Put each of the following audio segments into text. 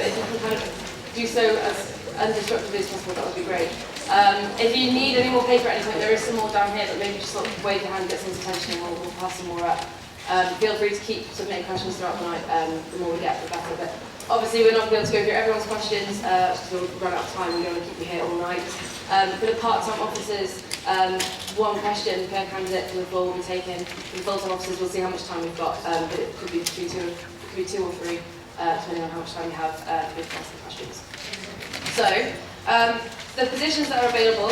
if you can kind of do so as undestructively as possible, that would be great. If you need any more paper at any point, there is some more down here, but maybe just sort of wave your hand, get some attention, and we'll pass some more up. Feel free to keep submitting questions throughout the night. The more we get, the better. But obviously, we're not going to be able to go through everyone's questions because we'll run out of time. We're going to keep you here all night. For the part-time officers, one question per candidate for the floor will be taken. For the full-time officers, we'll see how much time we've got, but it could be between two or three, depending on how much time we have to ask the questions. So, the positions that are available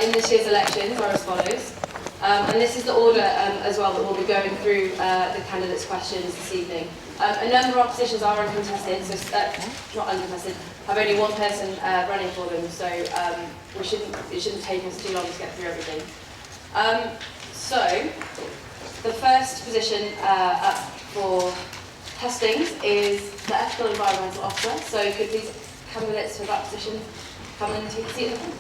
in this year's elections are as follows. And this is the order as well that we'll be going through the candidates' questions this evening. A number of positions are uncontested, so not uncontested, have only one person running for them, so it shouldn't take us too long to get through everything. So, the first position up for testings is the Ethical Environmental Officer, so could please candidates for that position come and take a seat in the front.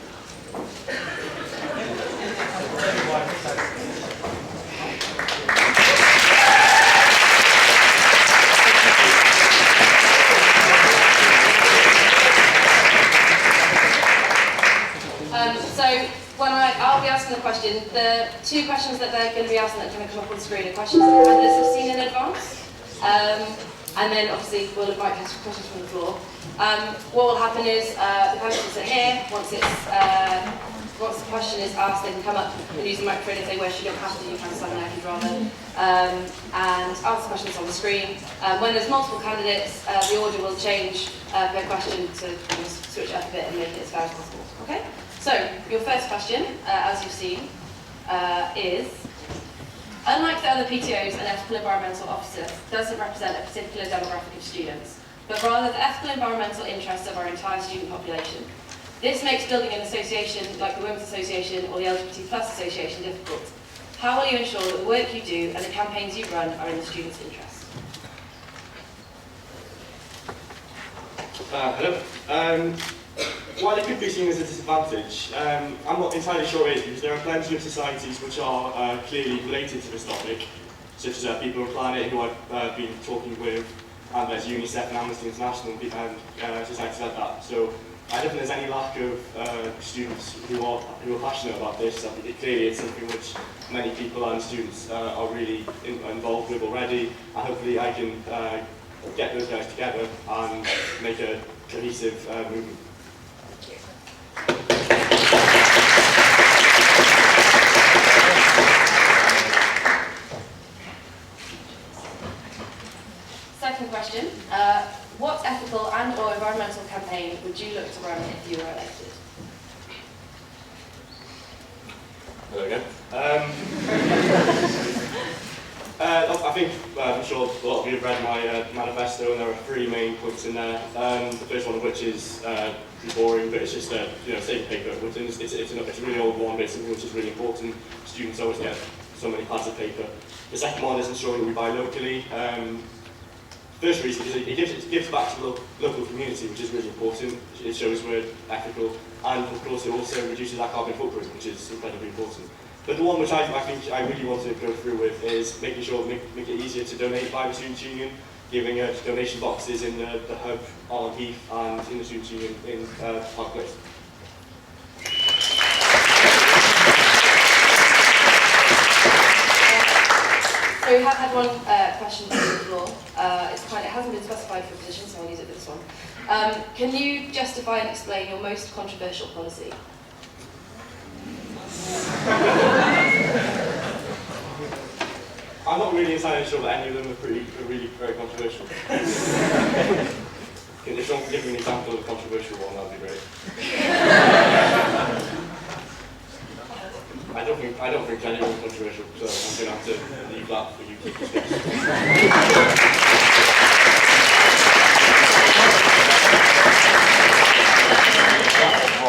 So I'll be asking the question. The two questions that they're going to be asking that kind of come up on the screen are questions that the candidates have seen in advance. And then obviously we'll invite questions from the floor. What will happen is the candidates will sit here. Once the question is asked, they can come up and use the microphone if they wish. You don't have to, you can stand there if you'd rather. And answer questions on the screen. When there's multiple candidates, the order will change per question to kind of switch it up a bit and make it as fair as possible. Okay? So, your first question, as you've seen, is, unlike the other PTOs, an ethical environmental officer doesn't represent a particular demographic of students, but rather the ethical environmental interests of our entire student population. This makes building an association like the Women's Association or the LGBT+ Association difficult. How will you ensure that the work you do and the campaigns you run are in the students' interest? Hello. While it could be seen as a disadvantage, I'm not entirely sure it is, because there are plenty of societies which are clearly related to this topic, such as People on Planet, who I've been talking with, and there's UNICEF and Amnesty International and societies like that. So I don't think there's any lack of students who are passionate about this. Clearly it's something which many people and students are really involved with already, and hopefully I can get those guys together and make a cohesive movement. Second question, what ethical and or environmental campaign would you look to run if you were elected? Hello again. I think, I'm sure a lot of you have read my manifesto, and there are 3 main points in there. The first one of which is pretty boring, but it's just a save paper. It's a really old one, but it's something which is really important. Students always get so many pads of paper. The second one is ensuring that we buy locally. First reason is it gives back to the local community, which is really important. It shows we're ethical, and of course it also reduces our carbon footprint, which is incredibly important. But the one which I think I really want to go through with is making sure make it easier to donate by the Students' Union, giving donation boxes in the hub on Heath and in the Students' Union in Park Place. So we have had one question from the floor. It hasn't been specified for a position, so I'll use it for this one. Can you justify and explain your most controversial policy? I'm not really entirely sure that any of them are really very controversial. If someone can give me an example of a controversial one, that would be great. I don't think anyone's controversial, so I'm going to have to leave that for you to discuss.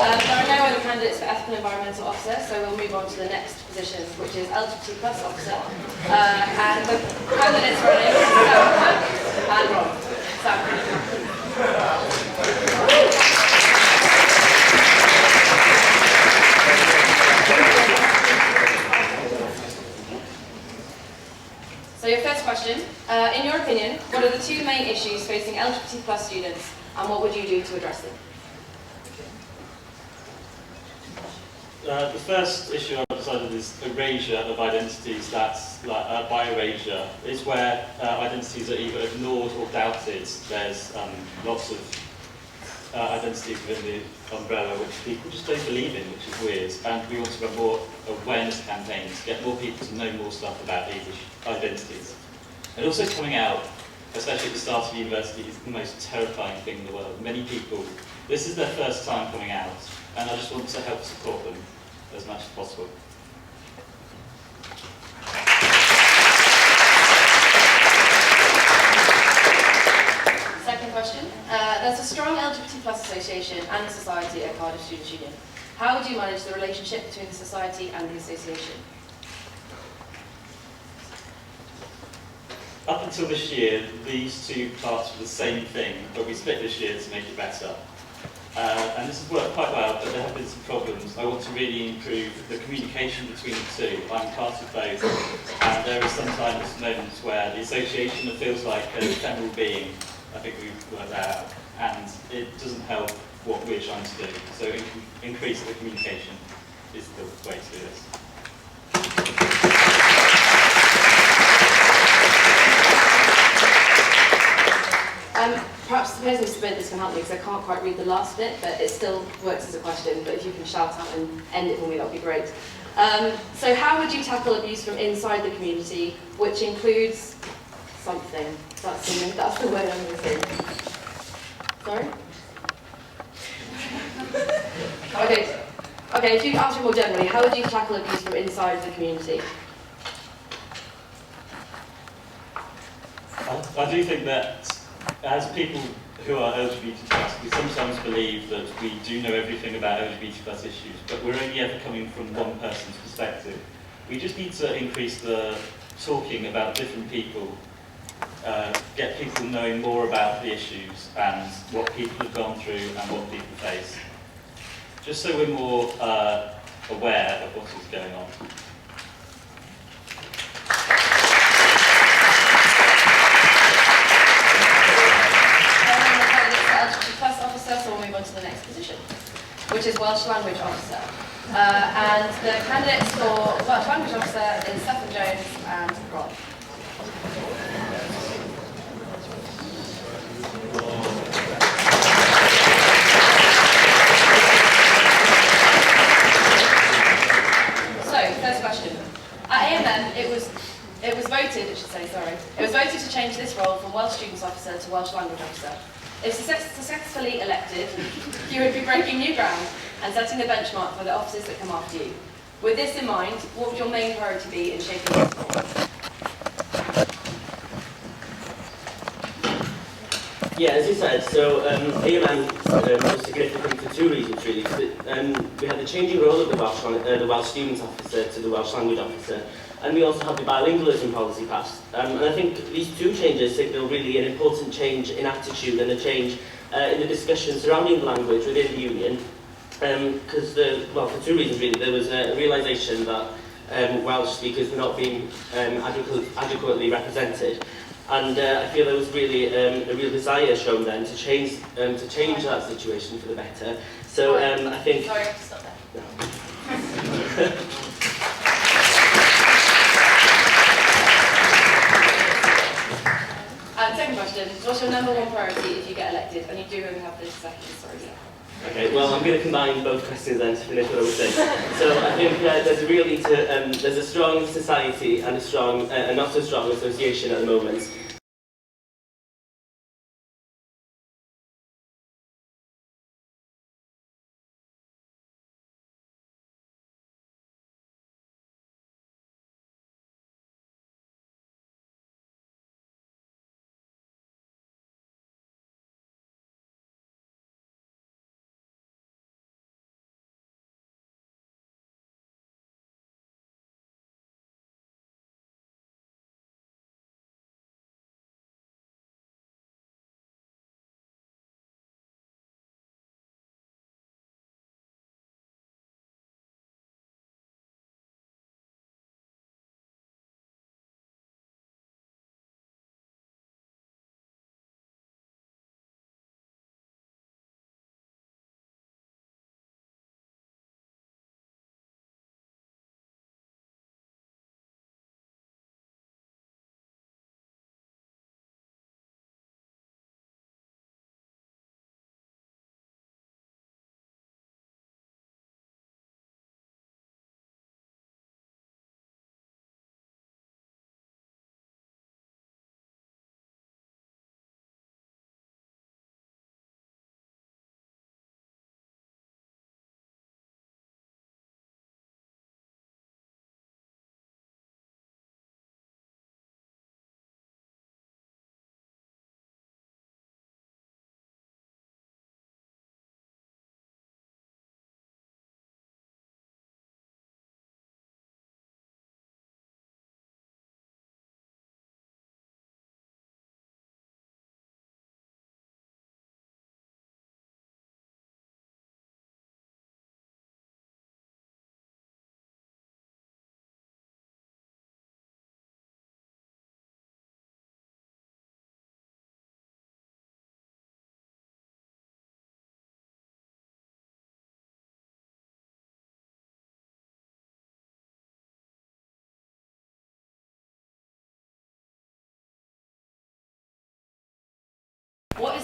There are no other candidates for Ethical Environmental Officer, so we'll move on to the next position, which is LGBT+ Officer. And the candidates running is Sam and Rob. Sam. So your first question, in your opinion, what are the 2 main issues facing LGBT+ students and what would you do to address them? The first issue I've decided is erasure of identities. That's like by erasure is where identities are either ignored or doubted. There's lots of identities within the umbrella which people just don't believe in, which is weird. And we want to run more awareness campaigns, get more people to know more stuff about these identities. And also coming out, especially at the start of university, is the most terrifying thing in the world. Many people, this is their first time coming out, and I just want to help support them as much as possible. Second question. There's a strong LGBT plus association and society at Cardiff Students' Union. How would you manage the relationship between the society and the association? Up until this year, these two parts were the same thing, but we split this year to make it better. And this has worked quite well, but there have been some problems. I want to really improve the communication between the two. I'm part of both, and there are sometimes moments where the association feels like an ephemeral being. I think we've worked that out, and it doesn't help what we're trying to do. So increase the communication is the way to do this. Perhaps the person who submitted this can help me because I can't quite read the last bit, but it still works as a question, but if you can shout out and end it for me, that would be great. So how would you tackle abuse from inside the community, which includes something? That's the word I'm missing. Sorry? Okay, if you answer more generally, how would you tackle abuse from inside the community? I do think that as people who are LGBT+, we sometimes believe that we do know everything about LGBT+ issues, but we're only ever coming from one person's perspective. We just need to increase the talking about different people, get people knowing more about the issues and what people have gone through and what people face, just so we're more aware of what is going on. So we'll move on to the next position, which is Welsh Language Officer. And the candidates for Welsh Language Officer is Stephen Jones and Ron. So, first question. At AMM, it was voted to change this role from Welsh Students Officer to Welsh Language Officer. If successfully elected, you would be breaking new ground and setting the benchmark for the officers that come after you. With this in mind, what would your main priority be in shaping this role? Yeah, as you said, so AMM was significant for two reasons really. We had the changing role of the Welsh Students Officer to the Welsh Language Officer, and we also had the bilingualism policy passed. And I think these two changes signal really an important change in attitude and a change in the discussion surrounding language within the union. Because, for two reasons really. There was a realisation that Welsh speakers were not being adequately represented. And I feel there was really a real desire shown then to change that situation for the better. So I think... Sorry, I have to stop there. No. Second question, what's your number one priority if you get elected? And you do only have 30 seconds, sorry. Okay, well, I'm going to combine both questions then to finish what I was saying. So I think there's a real need to, there's a strong society and a not so strong association at the moment.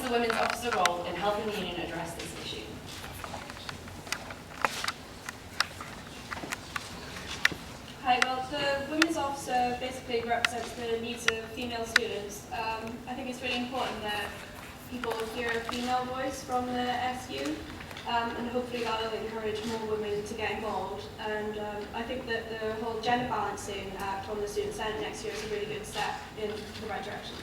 the women's officer role in helping the union address this issue? Hi, well, the women's officer basically represents the needs of female students. I think it's really important that people hear a female voice from the SU, and hopefully that will encourage more women to get involved. And I think that the whole gender balancing act on the Student Senate next year is a really good step in the right direction.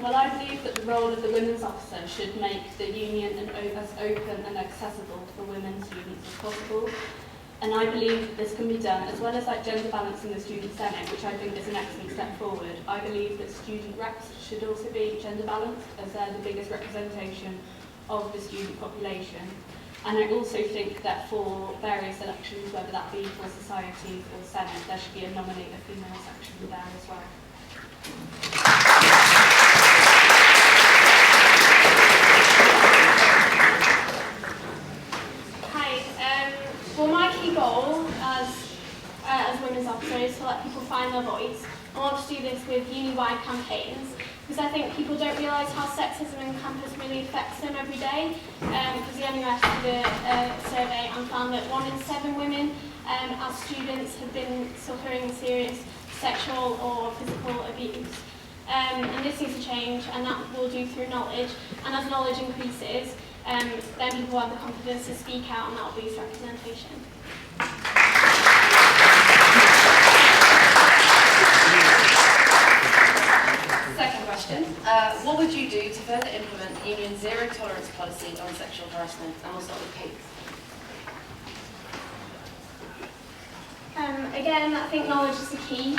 Well, I believe that the role of the women's officer should make the union as open and accessible for women students as possible. And I believe that this can be done, as well as like gender balance in the Student Senate, which I think is an excellent step forward. I believe that student reps should also be gender balanced, as they're the biggest representation of the student population. And I also think that for various elections, whether that be for societies or Senate, there should be a nominate a female section there as well. Well, my key goal as women's officer is to let people find their voice. I want to do this with uni-wide campaigns because I think people don't realise how sexism in campus really affects them every day. Because the NUS did a survey and found that 1 in 7 women as students have been suffering serious sexual or physical abuse. And this needs to change, and that we'll do through knowledge. And as knowledge increases, then people have the confidence to speak out, and that will boost representation. Second question. What would you do to further implement the union's zero tolerance policy on sexual harassment? And we'll start with Kate. Again, I think knowledge is the key.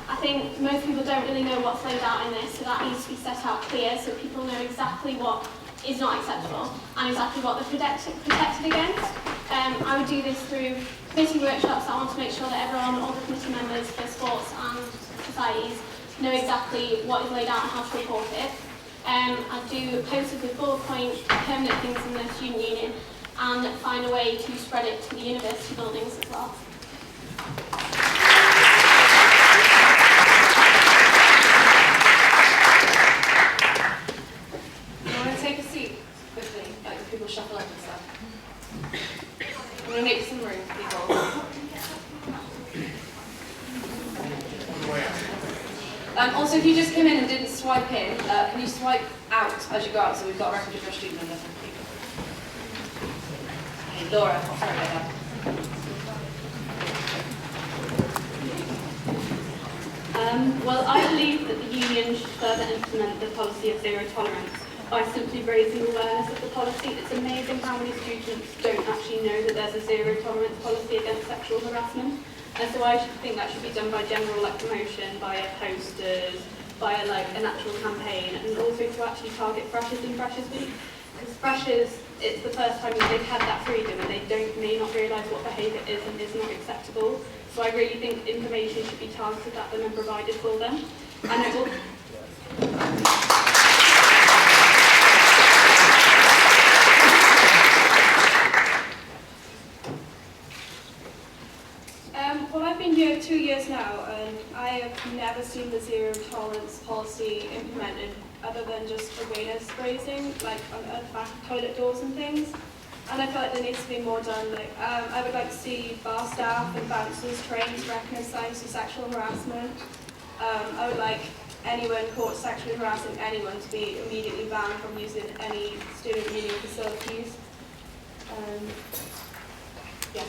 I think most people don't really know what's laid out in this, so that needs to be set out clear so people know exactly what is not acceptable and exactly what they're protected against. I would do this through committee workshops. I want to make sure that everyone, all the committee members for sports and societies, know exactly what is laid out and how to report it. I'd do posters with bullet point permanent things in the student union and find a way to spread it to the university buildings as well. Take a seat quickly, like people shuffle up and stuff. I'm going to make some room for people. Also, if you just came in and didn't swipe in, can you swipe out as you go out so we've got a record of your student number? Okay, Laura, sorry about that. Well, I believe that the union should further implement the policy of zero tolerance by simply raising awareness of the policy. It's amazing how many students don't actually know that there's a zero tolerance policy against sexual harassment. And so I think that should be done by general promotion, via posters, via an actual campaign, and also to actually target freshers in Freshers Week. Because freshers, it's the first time that they've had that freedom and they may not realise what behaviour is and is not acceptable. So I really think information should be targeted at them and provided for them. And it will Well, I've been here 2 years now, and I have never seen the zero tolerance policy implemented other than just awareness raising, like on the back of toilet doors and things. And I feel like there needs to be more done. I would like to see bar staff and bouncers trained to recognise signs of sexual harassment. I would like anyone caught sexually harassing anyone to be immediately banned from using any student union facilities. Yeah.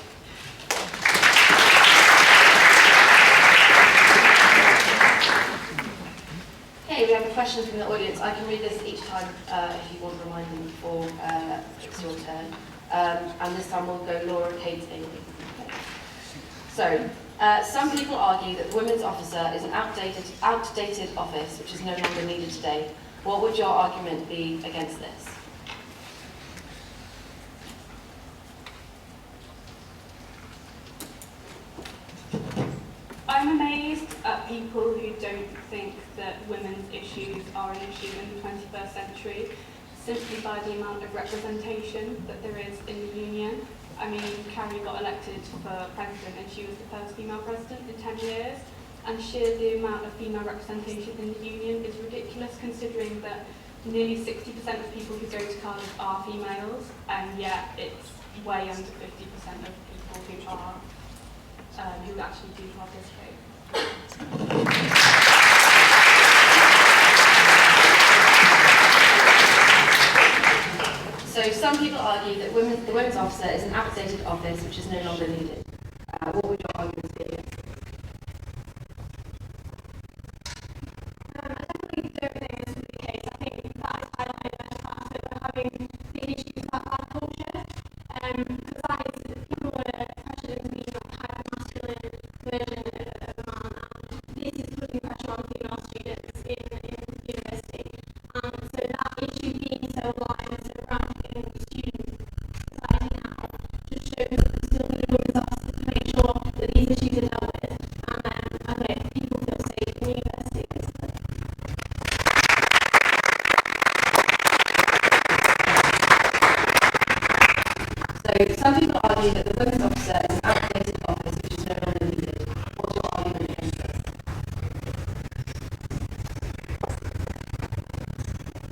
Okay, we have a question from the audience. I can read this each time if you want to remind them before it's your turn. And this time we'll go Laura, Kate, Amy. Okay. So, some people argue that the women's officer is an outdated office which is no longer needed today. What would your argument be against this? I'm amazed at people who don't think that women's issues are an issue in the 21st century simply by the amount of representation that there is in the union. I mean, Carrie got elected for president and she was the first female president in 10 years. And sheer the amount of female representation in the union is ridiculous, considering that nearly 60% of people who go to Cardiff are females, and yet it's way under 50% of people who are who actually do participate. So some people argue that the women's officer is an outdated office which is no longer needed. What would your arguments be against this? I definitely don't think this is the case. I think that is highlighted in the class that we're having big issues about bad culture. Because that is people are pressured into being like hyper masculine version of a man, and this is putting pressure on female students in university. And so that issue being so alive and so rampant in student society now just shows that there's still need a women's officer to make sure that these issues are dealt with, and that people feel safe in university, basically. So some people argue that the women's officer is an outdated office which is no longer needed. What's your argument against this?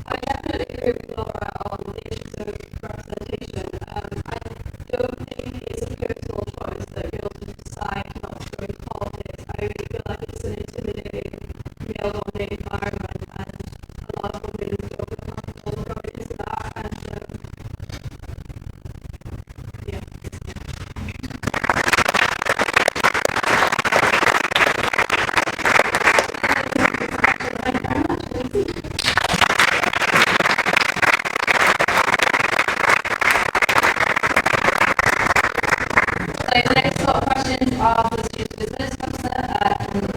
I definitely agree with Laura on the issues of representation. I don't think it's a personal choice that girls can decide not to go into politics. I really feel like it's an intimidating, male-dominated environment, and a lot of women don't feel comfortable going into that. And yeah. So the next sort of questions are for the student disability officer and the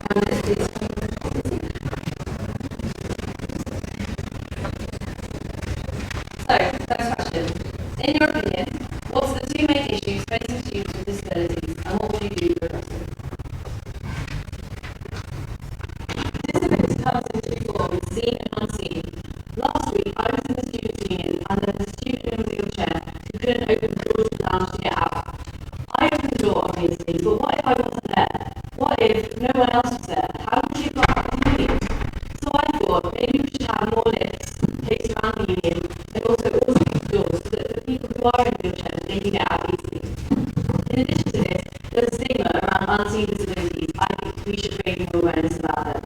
candidates please come to the meeting. So, first question. In your opinion, what's the two main issues facing students with disabilities and what would you do to address them? Disability comes in two forms, seen and unseen. Last week, I was in the students' union and there was a student in a wheelchair who couldn't open the doors of the lounge to get out. I opened the door, obviously, but what if I wasn't there? What if no one else was there? How would she have got out of the union? So I thought maybe we should have more lifts placed around the union and also automated doors so that the people who are in wheelchairs, they can get out easily. In addition to this, there's a stigma around unseen disabilities. I think we should raise more awareness about them.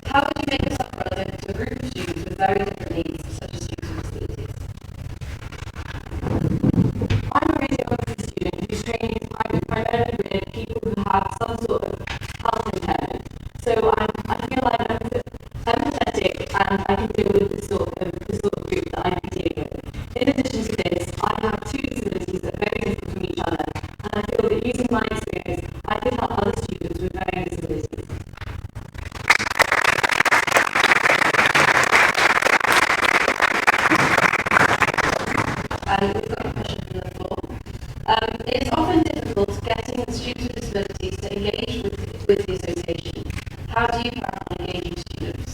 How would you make yourself relevant to a group of students with very different needs, such as students with disabilities? I'm a radiography student whose training is primarily with people who have some sort of health impairment. So I feel like I'm empathetic and I can deal with the sort of group that I'm dealing with. In addition to this, I have two disabilities that are very different from each other, and I feel that using my experience, I can help other students with varying disabilities. And we've got a question from the floor. It is often difficult getting students with disabilities to engage with the association. How do you plan on engaging students?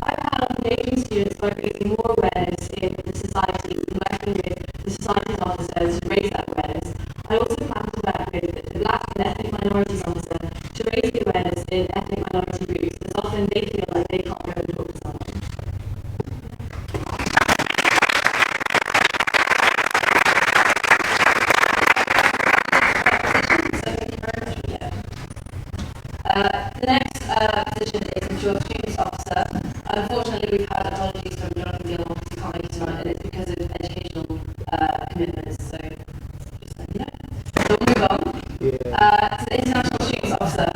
I plan on engaging students by raising more awareness in the society and working with the society's officers to raise that awareness. I also plan to work with the Black and Ethnic Minorities Officer to raise the awareness in ethnic minority groups, as often they feel like they can't go and talk to someone. The next position is Mature Students Officer. Unfortunately, we've had apologies from Jonathan Gill, who can't make it tonight, and it's because of educational commitments, so just let you know. So we'll move on. To the International Students Officer.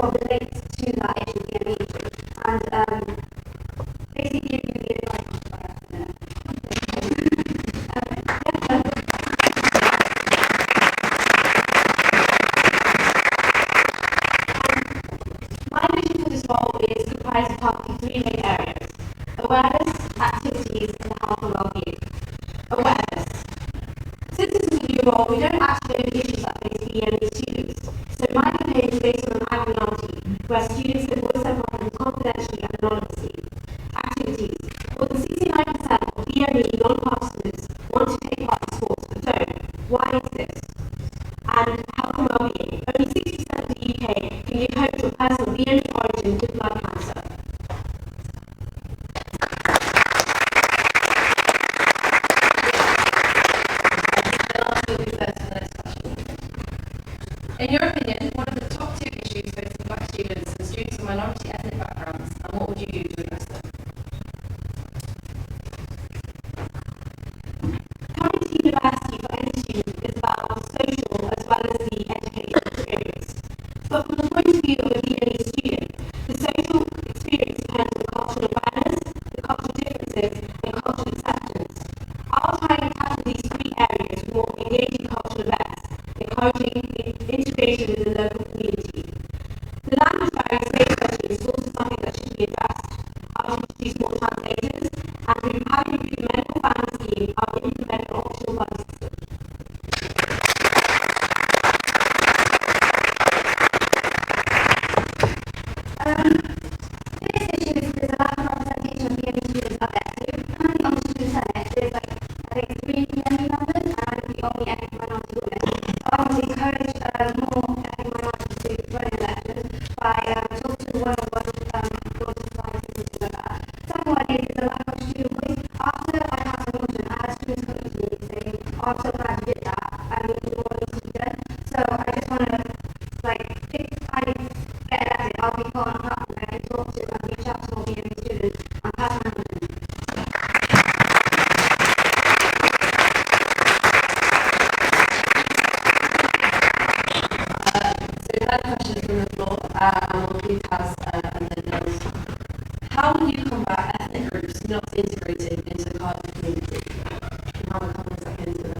well, relates to that issue, the issue, and basically give you the advice. My vision for this role is comprised of targeting three main areas: awareness, activities, and health and well-being. Awareness. Since this is a new role, we don't actually know the issues that face BME students. So my campaign is based on an anonymity, where students can voice their problems confidentially and anonymously. Activities. More than 69% of BME non-participants want to take part in sports but don't. Why is this? And health and well-being. Only 60% of the UK can give hope to a person of BME origin with blood cancer. In your opinion, what are the top two issues facing Black students and students of minority ethnic backgrounds, and what would you do to address them? Coming to university for any student is about our social as well as the educational experience. But from the point of view of a BME student, the social experience depends on cultural awareness, the cultural differences, and cultural acceptance. I'll try and tackle these three areas with more engaging cultural events, encouraging integration with the local community. The language barrier especially is also something that should be addressed. I'll introduce more translators, and through having a medical family scheme, I'll implement an optional body system. The biggest issue is a lack of representation of BME students at the currently on the student senate, there's I think 3 BME members and the only ethnic minority women. So I want to encourage more ethnic minorities to run in elections by talking to one-on-one building societies and things like that. Second one is the lack of student voice. After I passed my motion, I had students coming to me saying, oh, I'm so glad you did that, and what needs to be done. So I just want to, if I get elected, I'll be part of that, and I can talk to and reach out to all BME students and pass my motion. So that question is from the floor, and Heath has and then those. How will you combat ethnic groups not integrating into the Cardiff community? And how will Cardiff get into them?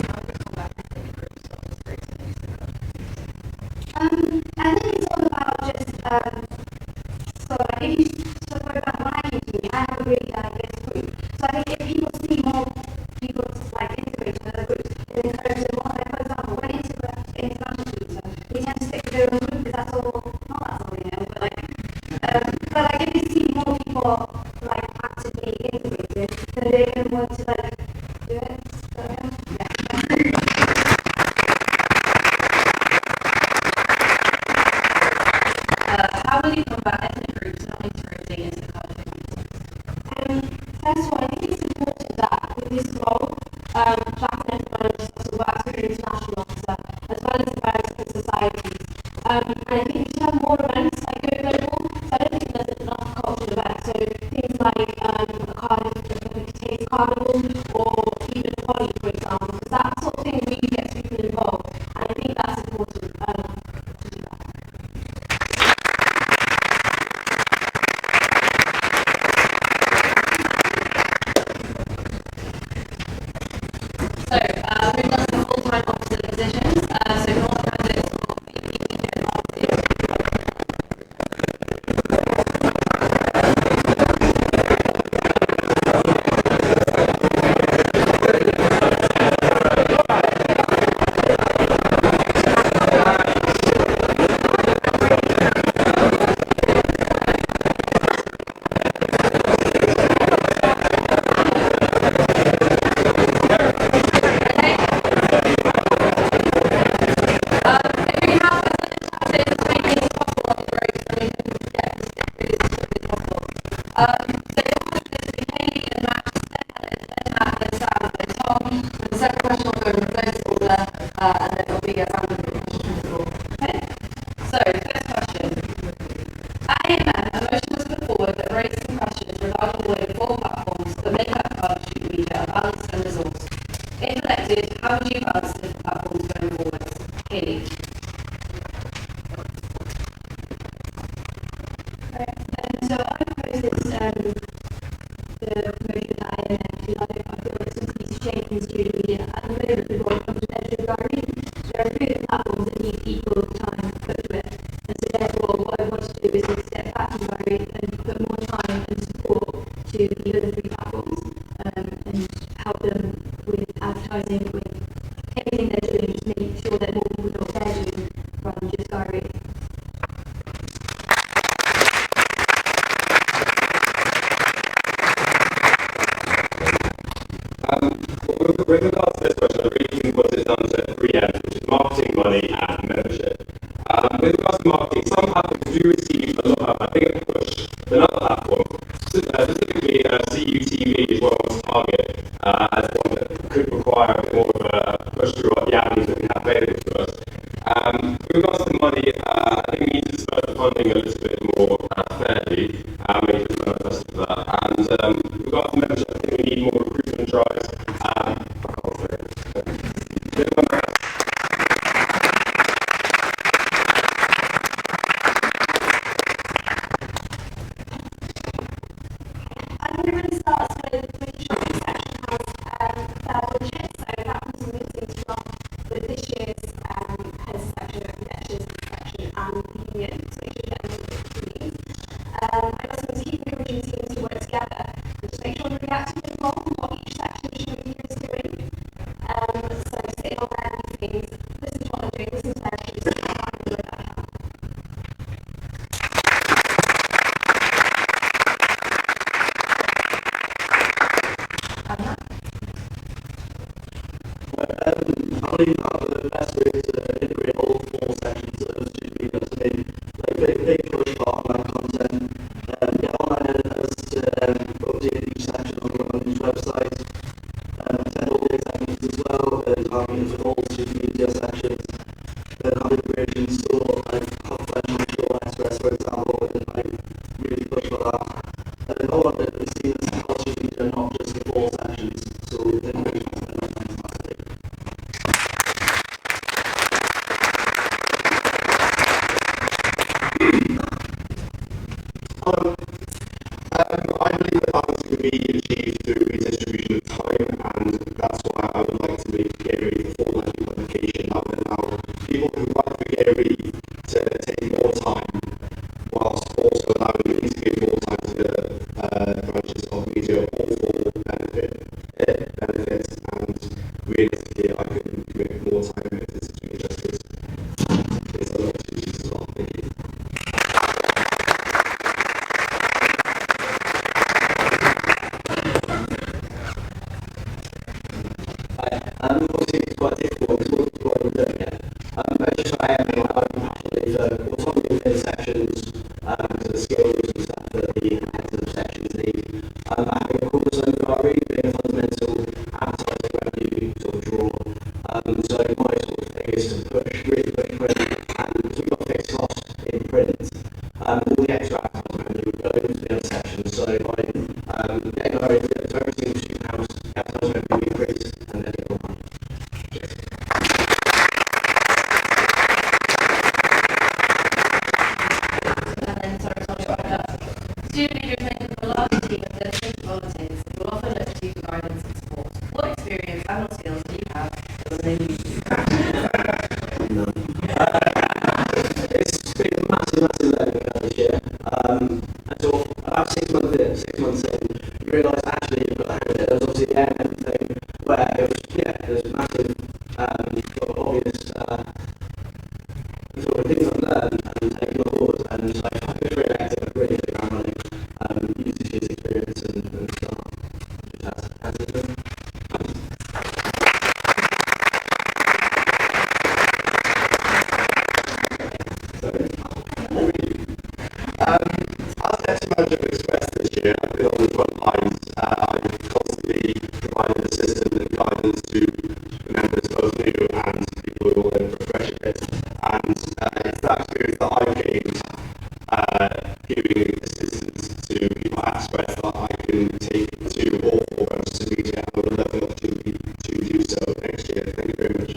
How will you combat ethnic groups not integrating into the Cardiff community? I think it's all about just, for example, when I came to uni, I have a really diverse group. So I think if people see more people integrating other groups, it encourages them more. For example, when international students, they tend to stick to their own group because that's all, not that's all they know, but if they see more people actively integrated, then they're going to want to do it. So, yeah. How will you combat ethnic groups not integrating into the Cardiff community? First of all, I think it's important that with this role, Black and ethnic minorities also work with an international officer, as well as the various different societies. And I think we should have more events that go global. So I don't think there's enough cultural events. So things like a carnival, or even a body, for example, because that sort of thing really gets people involved. And I think that's important to do that. So, moving on to the full-time officer positions. So, more candidates will be the second question will go in reverse order, and then it'll be a random question from the floor. Okay? So, first question. At AMM, a motion was put forward that raised some questions regarding the way the four platforms that make up Cardiff Student Media are balanced and resourced. If elected, how would you balance the platform? Katie. So I propose this, the promotion that I mentioned. I feel like something needs to change in student media. At the moment, the world comes with editorial diary. There are three platforms that need equal time put to it. And so therefore, what I want to do is to step back from diary and put more time and support to the other three platforms and help them with advertising, with everything they're doing, just making sure that more people know what they're doing rather than just diary. With regards to this question, I really think what is done to 3M, which is marketing, money, and membership. With regards to marketing, some platforms do receive a bigger push than other platforms. Specifically, CUTV is what I want to target as one that could require a bit more of a push through the avenues that we have available to us. With regards to money, I think we need to disperse the funding a little bit more fairly, maybe for that. And with regards to membership, I think we need more recruitment drives. The best way to integrate all four sections of student media to make like big push for online content, get online editors to update each section on each website, send all the examples as well, and targeting for all student media sections, have integration store, like half-fledged or express, for example, and like really push for that. And all of it is seen as student media, not just the four sections, so the integration is fantastic. I believe that balance can be achieved through redistribution of time, and that's why I would like to make Gary a full-length publication that would allow people who write for Gary to take more time, whilst also allowing them to integrate more time to the branches of media, all for benefit, and realistically, I can commit more time if this is doing justice. It's other opportunities as well. Thank you. Obviously it's quite difficult to what we're doing here. But just I am passionate for autonomy within sections, because of the skills and stuff that the heads of sections need. Having a cornerstone diary being a fundamental advertising revenue sort of draw. So my sort of thing is to really push print, and because we've got fixed costs in print, all the extra advertising revenue would go into the other sections. So by getting our to every single student house, advertising revenue increase, and then it'll run. Student leaders make up a large team of dedicated volunteers who will often look to you for guidance and support. What experience and what skills do you have that will enable you to do that? It's been a massive learning curve this year. And so about 6 months in, you realise actually you've got the hang of it. There was obviously the end thing where it was massive, sort of obvious sort of things I've learned and taken on board, and so I feel really active, really hit the ground running, use this year's experience and start. Has it been? As deputy manager of Express this year, I've been on the front lines. I've constantly provided assistance and guidance to the members, both new and people who will then refresh a bit. And it's that experience that I've gained giving assistance to people at Express that I can take to all four branches of media, and I would love the opportunity to do so next year. Thank you very much.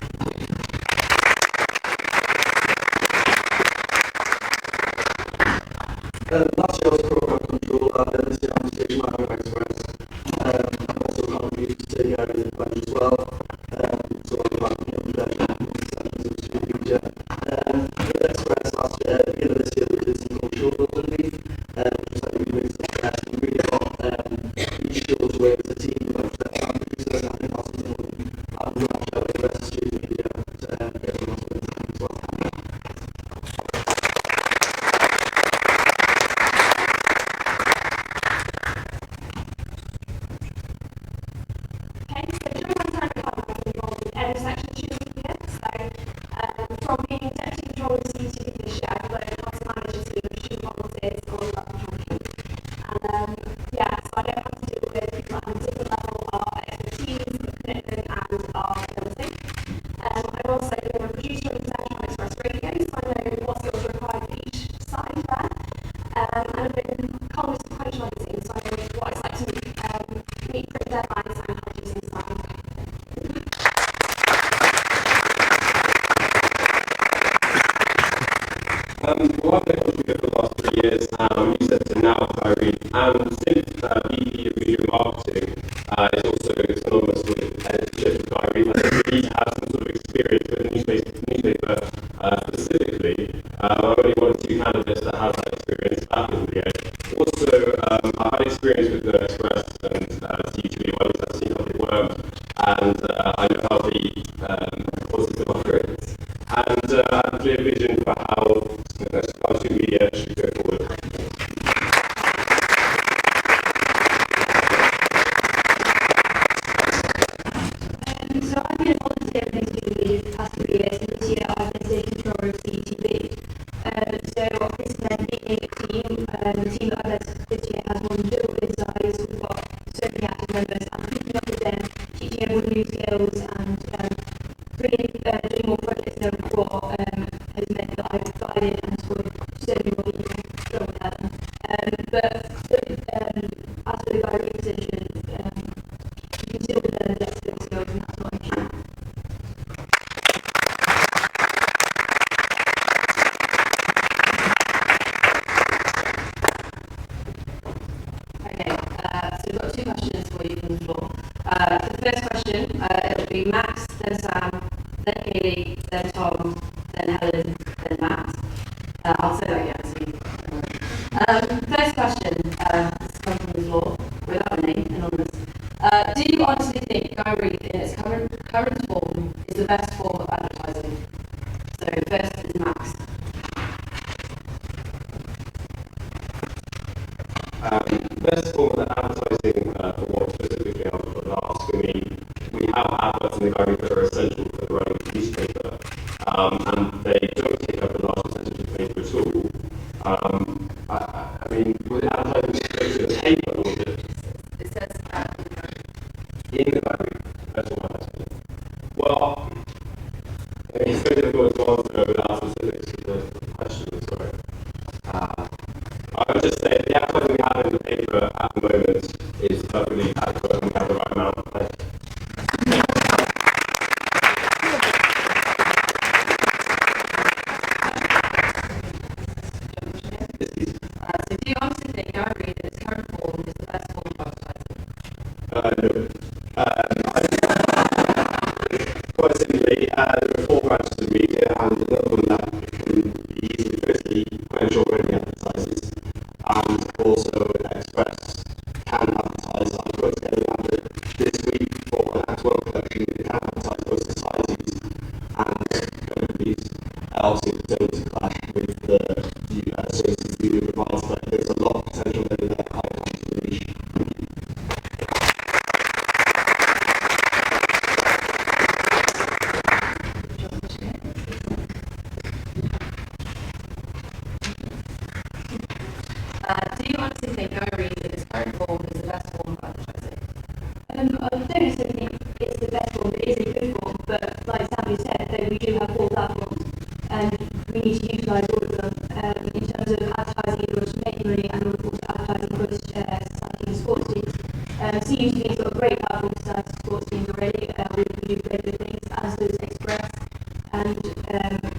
Well, I've been contributing for the last 3 years, you said to now Kyrie, and since VP of Media Marketing is also synonymous with editorship for Kyrie, I think we need to have some sort of experience with a newspaper specifically. I'm only one of 2 candidates that has that experience back in the day. Also, I've had experience with the Express and TV, well, I've seen how they work, and I know how the positive operates. And I have a clear vision for how Spartan media should go forward. So I've been a volunteer in TV for the past 3 years, and this year I've been taking control of CTV. So this is then being a team. The team that I've led this year has more than double in size. We've got so many active members, and picking up with them, teaching everyone new skills, and doing more projects than before has meant that I've got in and scored so many more people from them. But as for the guiding position, you can still learn less skills, and that's not an issue. Okay, so we've got 2 questions for you from the floor. The first question, it'll be Max, then Sam, then Kaylee, then Tom, then Helen, then Matt. I'll say that again, so you first question, this comes from the floor, without a name, anonymous. Do you honestly think Guy Reed in its current form is the best form of advertising? So first is Max. Best form of advertising for what specifically I would ask. I mean, we have adverts in the Guardian that are essential for the running of the newspaper, and they don't take up a large percentage of the paper at all. I mean, would advertising go to the paper or would it? It says In the Guardian, that's what I'm asking. Well, it's very difficult to answer without specifics to the question, sorry. I would just say the advertising we have in the paper at the moment is perfectly adequate and we have the right amount of place. So do you honestly think Guy Reed in its current form is the best form of advertising? No. Quite simply, there are 4 branches of media, and another one that can be easily firstly financial revenue advertisers, and also Express can advertise. I've got together an advert this week for an Act 12 collection. It can advertise both societies and companies. Obviously, it's going to clash with the services we provide, but there's a lot of potential there that I can't unleash. Do you honestly think Guy Reed in its current form is the best form of advertising? I don't necessarily think it's the best form, it is a good form, but like Sam said, that we do have 4 platforms and we need to utilise all of them in terms of advertising in order to make money and also advertising for society and sports teams. CUTV's got a great platform for society and sports teams already. We do great good things, as does Express, and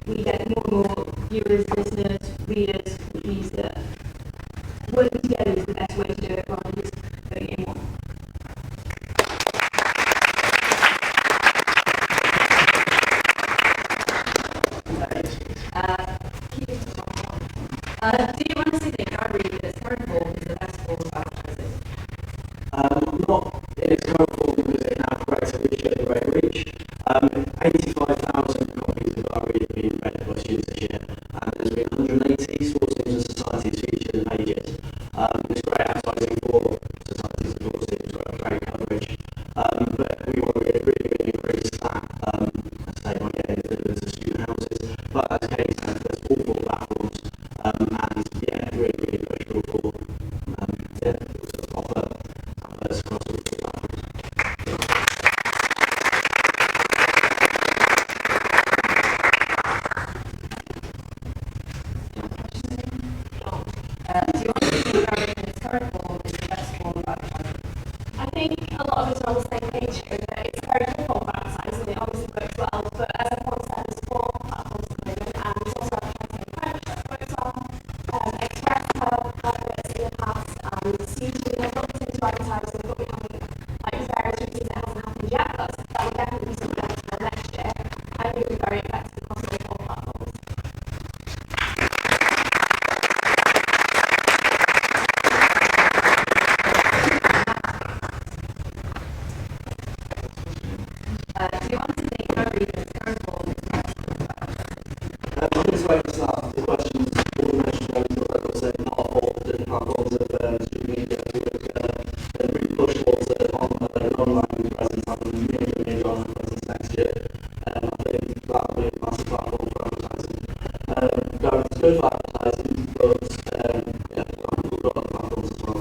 we get more and more viewers, listeners, readers, which means that working together is the best way to do it rather than just going in one. Do you honestly think Outreach in its current form is the best form of advertising? Not in its current form because it now progressively showed great reach. 85,000 copies of Outreach have been read by students this year, and there's been 180 sports teams and societies featured in pages. It's great advertising for societies and sports teams, great coverage. But we want to really increase that, as I say, by getting the deliveries of student houses. But as Kate said, there's all four platforms, and yeah, really push for sort of offer adverts across all four platforms. Do you honestly think Outreach in its current form is the best form of advertising? I think a lot of us are on the same page here that it's a very good form of advertising. It obviously works well, but as everyone said, there's four platforms at the moment, and there's also advertising in French that works on. Express have adverts in the past, and usually they've looked into advertising, but we haven't, like for various reasons, it hasn't happened yet. That would definitely be something else for next year. I think it would be very effective across all four platforms. Do you honestly think Outreach in its current form is the best form of advertising? On this way to start, the questions all mentioned earlier, but like I said, not all the platforms of streaming media to really push towards an online presence, having media online presence next year. I think that will be a massive platform for advertising. It's good for advertising, but we've got other platforms as well.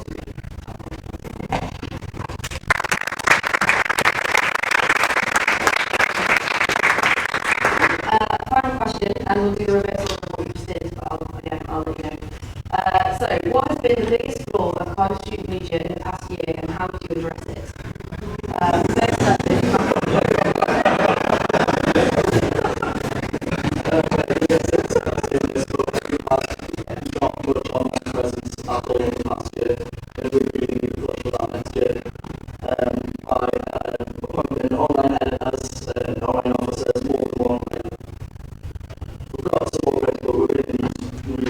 Final question, and we'll do the reversal of what you just did, but I'll let you know. So, what has been the biggest flaw of Cardiff Student Legion in the past year, and how would you address it? Not much online presence at all in the past year, and we really need to push for that next year. By appointing online editors and online officers, more than one. We've got some already, but we really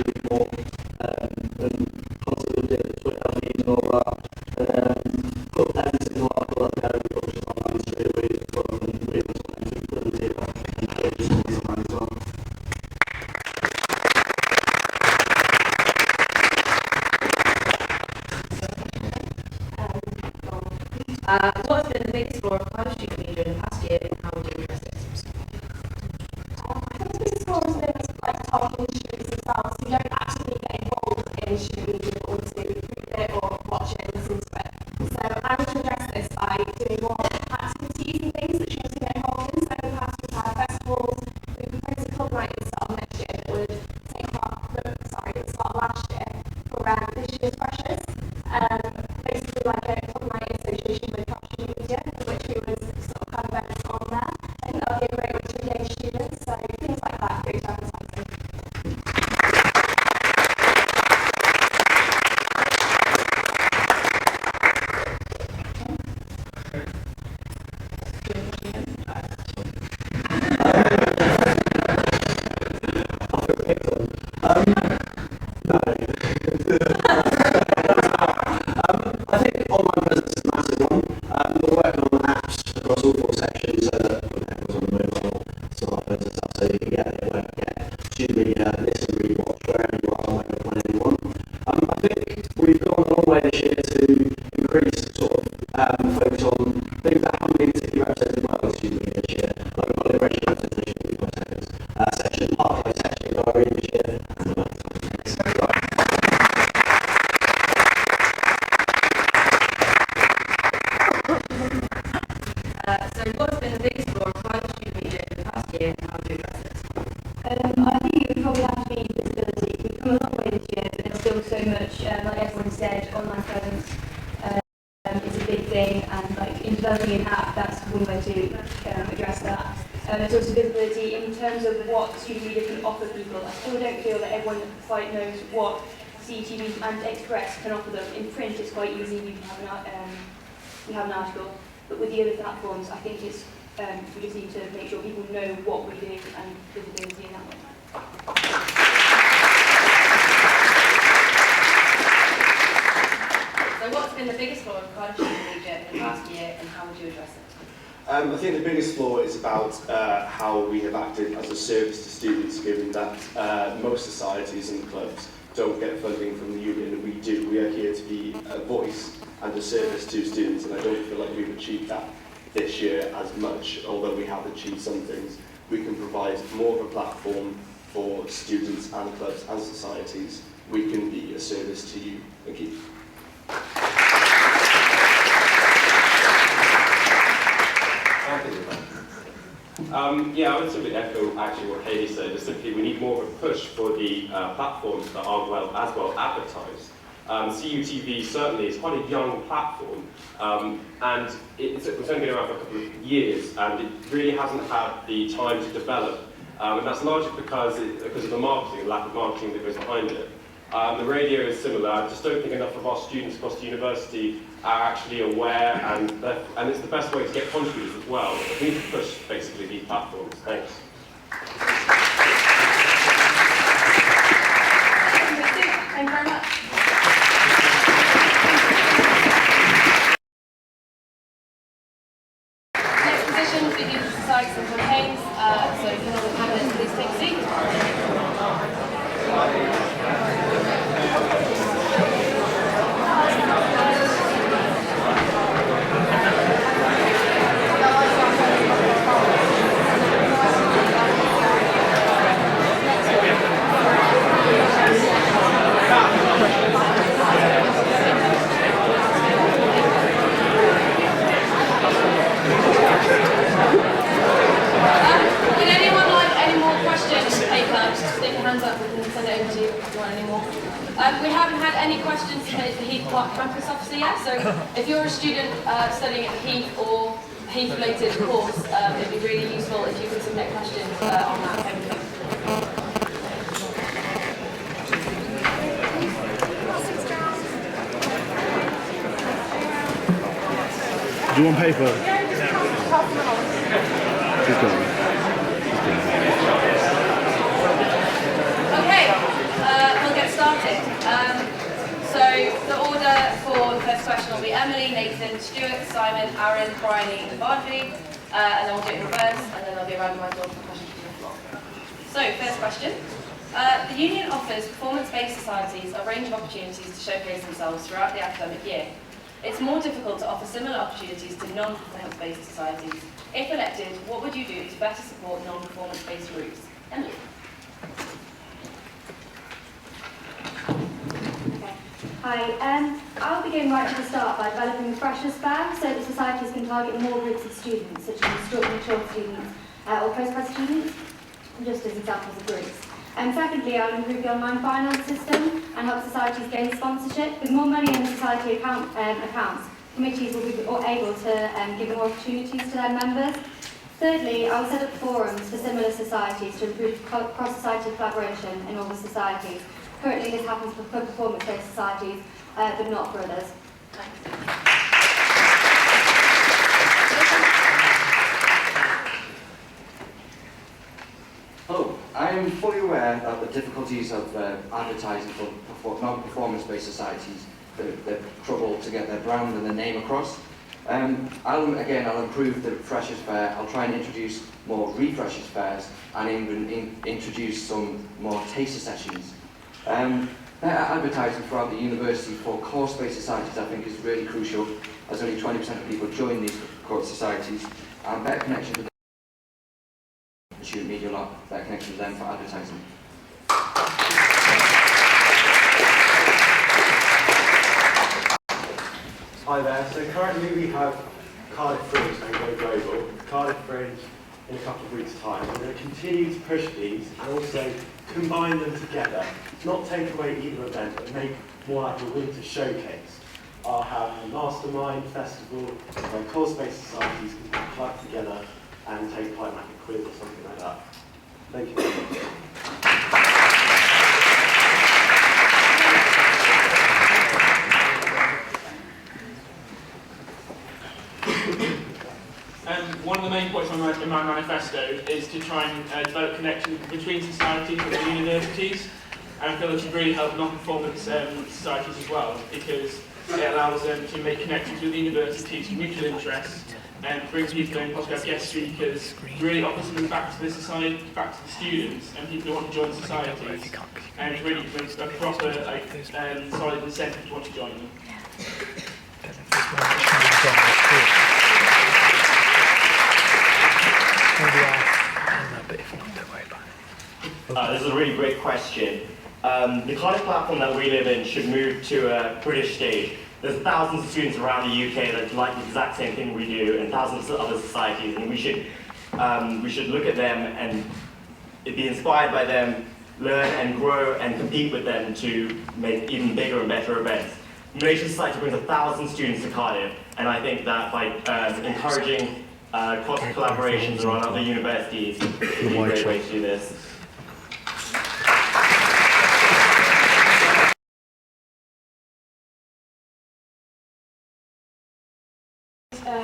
need more, and constantly doing Twitter feeds and all that. Put every single article out there and publish it online straight away, rather than waiting for them to put them together and pages online as well. What has been the biggest flaw of Cardiff Student Legion in the past year, and how would you address it? I think the biggest flaw is like talking to students themselves who don't actually get involved in student media but want to read it or watch it and listen to it. So I would address this by doing more activities and things that students can get involved in. So in the past we've had festivals, we proposed a club night at the start of next year that would take part, at the start of last year for this year's freshers. Basically like a club night association with top student media, which we would sort of have events on there. I think that would be a great way to engage students, so things like that, great advertising. I think online presence is a massive one. We're working on apps across all four sections so that when everyone's on the mobile, smartphones and stuff, so you can get student media, listen, read, watch wherever you are, whenever you want. I think we've gone a long way this year to increase sort of focus on things that haven't been particularly represented well in student media this year, like we've got liberation representation in the section, archive section, diary this year, and So, what has been the biggest flaw of Cardiff Student Legion in the past year, and how would you address it? I think it would probably have to be visibility. We've come a long way this year, but there's still so much, like everyone said, online presence is a big thing, and like in developing an app, that's one way to address that. It's also visibility in terms of what student media can offer people. I still don't feel that everyone quite knows what CTV and Express can offer them. In print, it's quite easy. You have an article. But with the other platforms, I think it's we just need to make sure people know what we do and visibility in that way. I think the biggest flaw is about how we have acted as a service to students, given that most societies and clubs don't get funding from the union, and we do. We are here to be a voice and a service to students, and I don't feel like we've achieved that this year as much, although we have achieved some things. We can provide more of a platform for students and clubs and societies. We can be a service to you. Thank you. Yeah, I would simply echo actually what Hayley said. Just simply, we need more of a push for the platforms that aren't as well advertised. CUTV certainly is quite a young platform, and it's only been around for a couple of years, and it really hasn't had the time to develop. And that's largely because of the marketing, the lack of marketing that goes behind it. The radio is similar. I just don't think enough of our students across the university are actually aware, and it's the best way to get contributors as well. We need to push basically these platforms. Thanks. Thank you very much. Next position for Youth Societies and Campaigns. So if you have a panelist, please take a seat. Would anyone like any more questions on paper? Just stick your hands up, we can send it over to you if you want any more. We haven't had any questions submitted to the Heath Park campus officer yet, so if you're a student studying at the Heath or Heath-related course, it'd be really useful if you could submit questions on that. Thank you. Do you want paper? Keep going. Okay, we'll get started. So the order for the first question will be Emily, Nathan, Stuart, Simon, Aaron, Bryony and Barnaby, and then we'll do it in reverse, and then there'll be a randomised order for questions from the floor. So, first question. The union offers performance-based societies a range of opportunities to showcase themselves throughout the academic year. It's more difficult to offer similar opportunities to non-performance-based societies. If elected, what would you do to better support non-performance-based groups? Emily. Hi, I'll begin right at the start by developing the Freshers' Fair so that societies can target more groups of students, such as instructor mature students or postgrad students, just as examples of groups. Secondly, I'll improve the online finance system and help societies gain sponsorship. With more money in the society accounts, committees will be able to give more opportunities to their members. Thirdly, I will set up forums for similar societies to improve cross-society collaboration in all the societies. Currently, this happens for performance-based societies, but not for others. Hello, I am fully aware of the difficulties of advertising for non-performance-based societies, the trouble to get their brand and their name across. I'll improve the Freshers' Fair. I'll try and introduce more refreshers fairs and even introduce some more taster sessions. Better advertising throughout the university for course-based societies I think is really crucial, as only 20% of people join these course societies, and better connection with the student media lot, better connection with them for advertising. Hi there, so currently we have Cardiff Fringe and Go Global. Cardiff Fringe in a couple of weeks' time. We're going to continue to push these and also combine them together. Not take away either event, but make more like a winter showcase. I'll have a mastermind festival where course-based societies can club together and take part in like a quiz or something like that. Thank you very much. One of the main points in my manifesto is to try and develop connections between societies and the universities, and I feel it should really help non-performance societies as well, because it allows them to make connections with the universities, mutual interests, and bring people in, possibly have guest speakers, to really offer something back to the society, back to the students and people who want to join societies, and really bring a proper solid incentive to want to join them. This is a really great question. The Cardiff platform that we live in should move to a British stage. There's thousands of students around the UK that like the exact same thing we do, and thousands of other societies, and we should look at them and be inspired by them, learn and grow and compete with them to make even bigger and better events. Malaysia Society brings 1,000 students to Cardiff, and I think that by encouraging cross collaborations around other universities would be a great way to do this.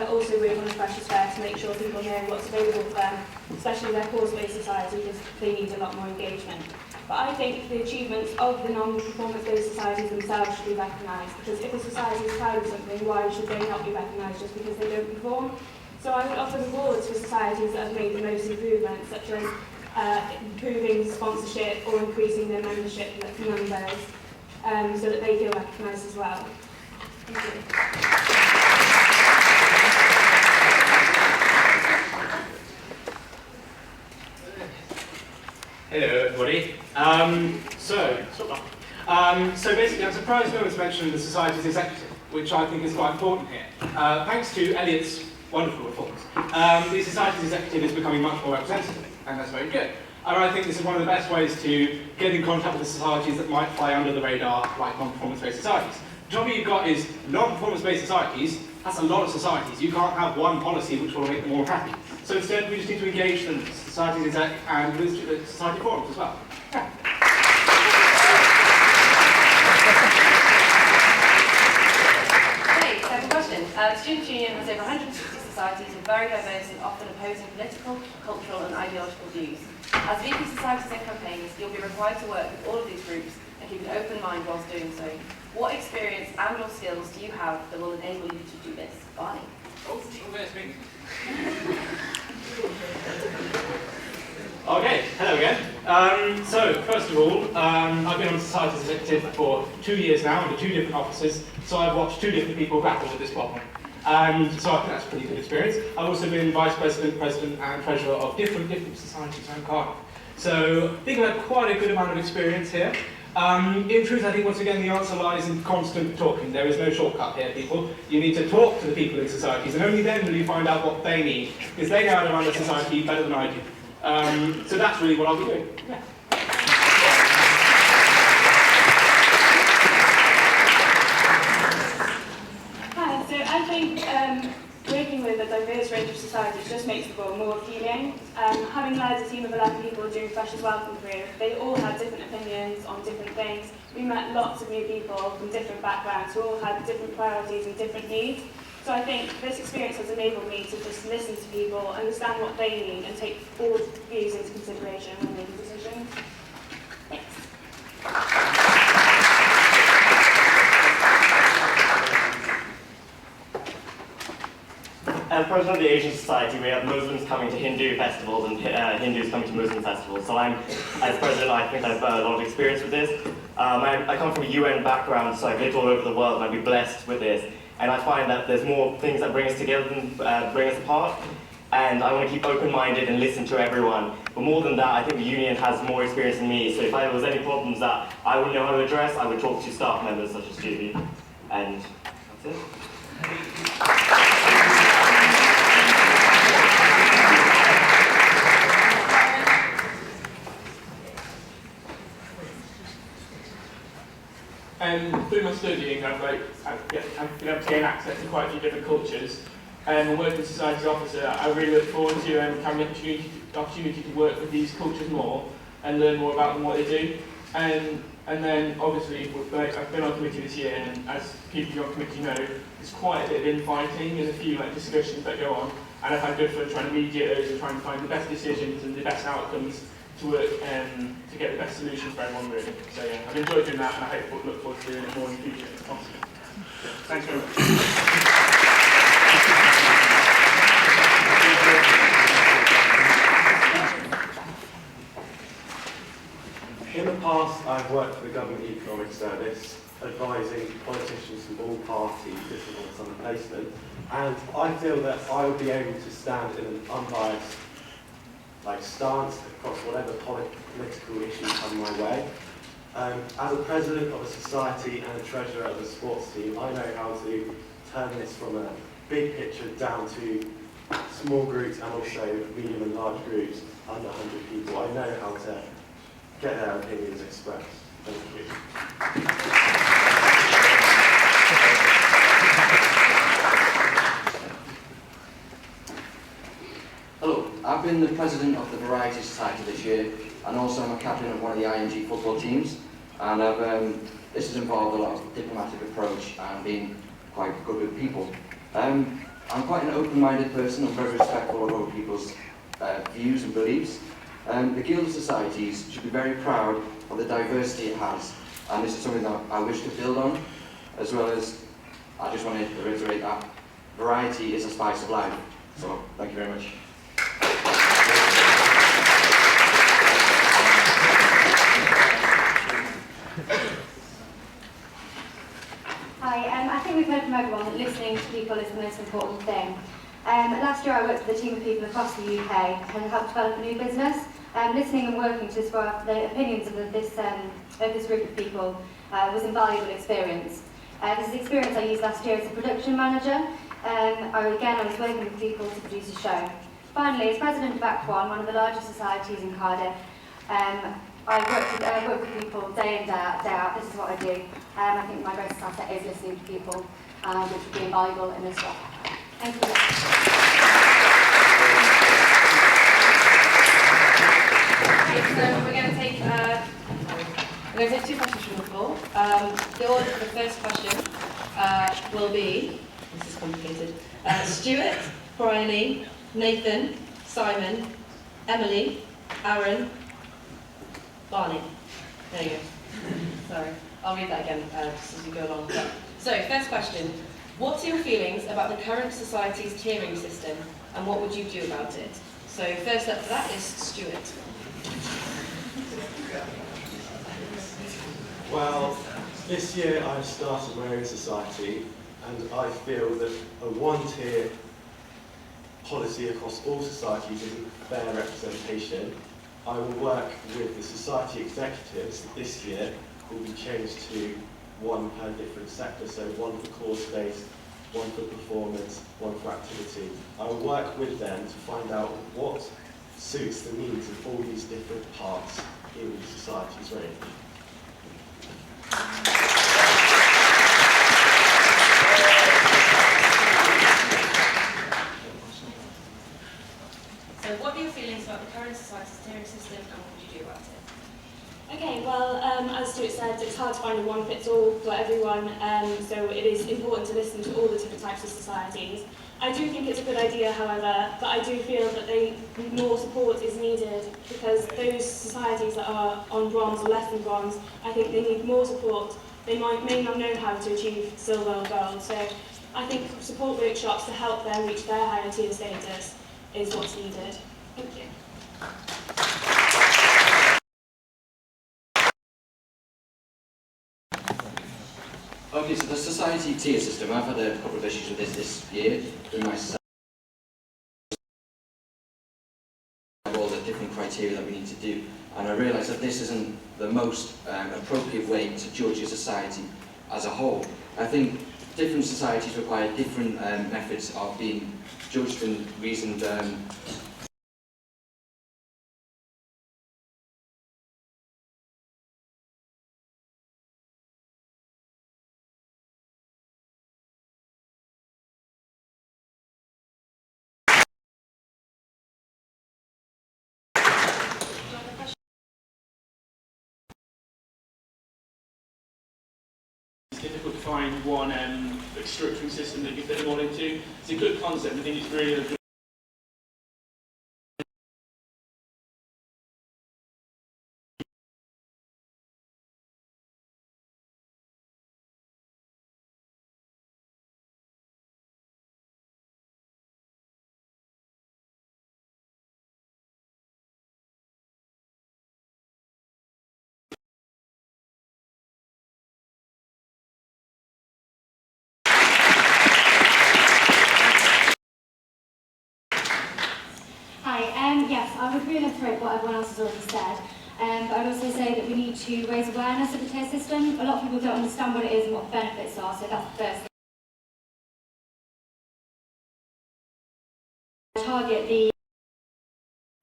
Also work on a freshers fair to make sure people know what's available for them, especially their course-based society, because they need a lot more engagement. But I think the achievements of the non-performance-based societies themselves should be recognised, because if a society is proud of something, why should they not be recognised just because they don't perform? So I would offer rewards for societies that have made the most improvements, such as improving sponsorship or increasing their membership numbers, so that they feel recognised as well. Thank you. Hello, everybody. So basically, I'm surprised no one's mentioned the Society's executive, which I think is quite important here. Thanks to Elliot's wonderful reforms, the Society's executive is becoming much more representative, and that's very good. And I think this is one of the best ways to get in contact with the societies that might fly under the radar, like non-performance-based societies. The trouble you've got is non-performance-based societies. That's a lot of societies. You can't have one policy which will make them all happy. So instead, we just need to engage the societies exec and with the society forums as well. Yeah. Okay, second question. The Students' Union has over 160 societies with very diverse and often opposing political, cultural and ideological views. As VP Societies and Campaigns, you'll be required to work with all of these groups and keep an open mind whilst doing so. What experience and or skills do you have that will enable you to do this? Barney. Okay, hello again. So, first of all, I've been on the Society's executive for 2 years now under 2 different offices, so I've watched 2 different people grapple with this problem. And so I think that's a pretty good experience. I've also been Vice President, President and Treasurer of different societies around Cardiff. So I think I've had quite a good amount of experience here. In truth, I think once again the answer lies in constant talking. There is no shortcut here, people. You need to talk to the people in societies, and only then will you find out what they need, because they know how to run a society better than I do. So that's really what I'll be doing. Yeah. Hi, so I think working with a diverse range of societies just makes the role more appealing. Having led a team of 11 people during Freshers Welcome Career, they all had different opinions on different things. We met lots of new people from different backgrounds who all had different priorities and different needs. So I think this experience has enabled me to just listen to people, understand what they need, and take all views into consideration when making decisions. Thanks. As president of the Asian Society, we have Muslims coming to Hindu festivals and Hindus coming to Muslim festivals. So as president, I think I've a lot of experience with this. I come from a UN background, so I've lived all over the world, and I've been blessed with this. And I find that there's more things that bring us together than bring us apart. And I want to keep open-minded and listen to everyone. But more than that, I think the union has more experience than me. So if there was any problems that I wouldn't know how to address, I would talk to staff members such as Judy. And that's it. Through my studying, I've been able to gain access to quite a few different cultures. And working as societies officer, I really look forward to having the opportunity to work with these cultures more and learn more about them, what they do. And then obviously, I've been on committee this year, and as people on committee know, there's quite a bit of infighting and a few discussions that go on. And I've had good fun trying to mediate those and trying to find the best decisions and the best outcomes to work to get the best solutions for everyone, really. So yeah, I've enjoyed doing that, and I look forward to doing it more in the future. Awesome. Thanks very much. past, I've worked for the Government Economic Service, advising politicians from all parties, this is on summer placement, and I feel that I would be able to stand in an unbiased stance across whatever political issues come my way. As a president of a society and a treasurer of a sports team, I know how to turn this from a big picture down to small groups and also medium and large groups under 100 people. I know how to get their opinions expressed. Thank you. Hello, I've been the president of the Variety Society this year, and also I'm a captain of one of the IMG football teams, and this has involved a lot of diplomatic approach and being quite good with people. I'm quite an open-minded person. I'm very respectful of other people's views and beliefs. The Guild of Societies should be very proud of the diversity it has, and this is something that I wish to build on, as well as I just want to reiterate that variety is a spice of life. So, thank you very much. Hi, I think we've heard from everyone that listening to people is the most important thing. Last year I worked with a team of people across the UK and helped develop a new business. Listening and working to inspire the opinions of this group of people was an invaluable experience. This is the experience I used last year as a production manager. I was working with people to produce a show. Finally, as president of Act One of the largest societies in Cardiff, I work with people day in, day out. This is what I do. I think my greatest asset is listening to people, which would be invaluable in this job. Thank you. Okay, so we're going to take two questions from the floor. The order for the first question will be, this is complicated, Stuart, Bryony, Nathan, Simon, Emily, Aaron, Barney. There you go. Sorry, I'll read that again just as we go along. So, first question. What's your feelings about the current society's tiering system and what would you do about it? So, first up for that is Stuart. Well, this year I've started my own society, and I feel that a one-tier policy across all societies isn't fair representation. I will work with the society executives that this year will be changed to one per different sector, so one for course-based, one for performance, one for activity. I will work with them to find out what suits the needs of all these different parts in society's range. So, what are your feelings about the current society's tiering system and what would you do about it? Okay, well, as Stuart said, it's hard to find a one-fits-all for everyone, so it is important to listen to all the different types of societies. I do think it's a good idea, however, but I do feel that more support is needed because those societies that are on bronze or less than bronze, I think they need more support. They may not know how to achieve silver or gold, so I think support workshops to help them reach their higher tier status is what's needed. Thank you. Okay, so the society tier system, I've had a couple of issues with this year in my society. All the different criteria that we need to do, and I realise that this isn't the most appropriate way to judge a society as a whole. I think different societies require different methods of being judged and reasoned. It's difficult to find one structuring system that you fit them all into. It's a good concept. I think it's really a good Yes, I would reiterate what everyone else has already said. But I'd also say that we need to raise awareness of the tier system. A lot of people don't understand what it is and what the benefits are, so that's the first thing. Target the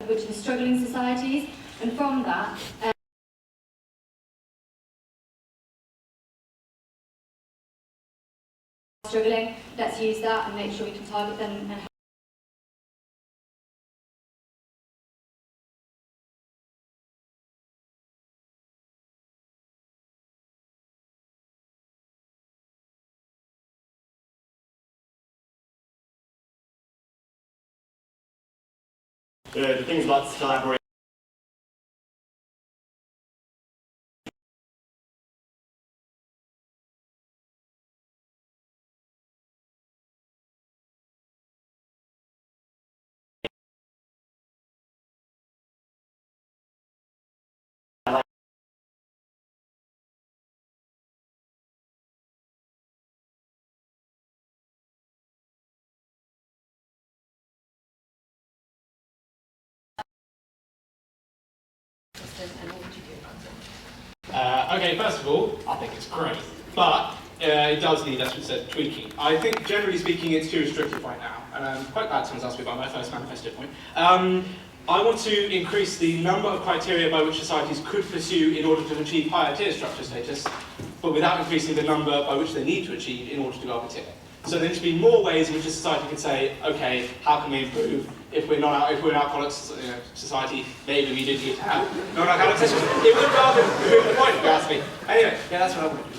which are the struggling societies, and from that, struggling, let's use that and make sure we can target them and the things about collaboration. Okay, first of all, I think it's great, but it does need, as we said, tweaking. I think, generally speaking, it's too restrictive right now, and I'm quite glad someone's asked me about my first manifesto point. I want to increase the number of criteria by which societies could pursue in order to achieve higher tier structure status, but without increasing the number by which they need to achieve in order to go up a tier. So there needs to be more ways in which a society can say, okay, how can we improve? If we're an alcoholic society, maybe we did need to have non-alcoholic sessions. It would rather prove the point, if you ask me. Anyway, yeah, that's what I want to do.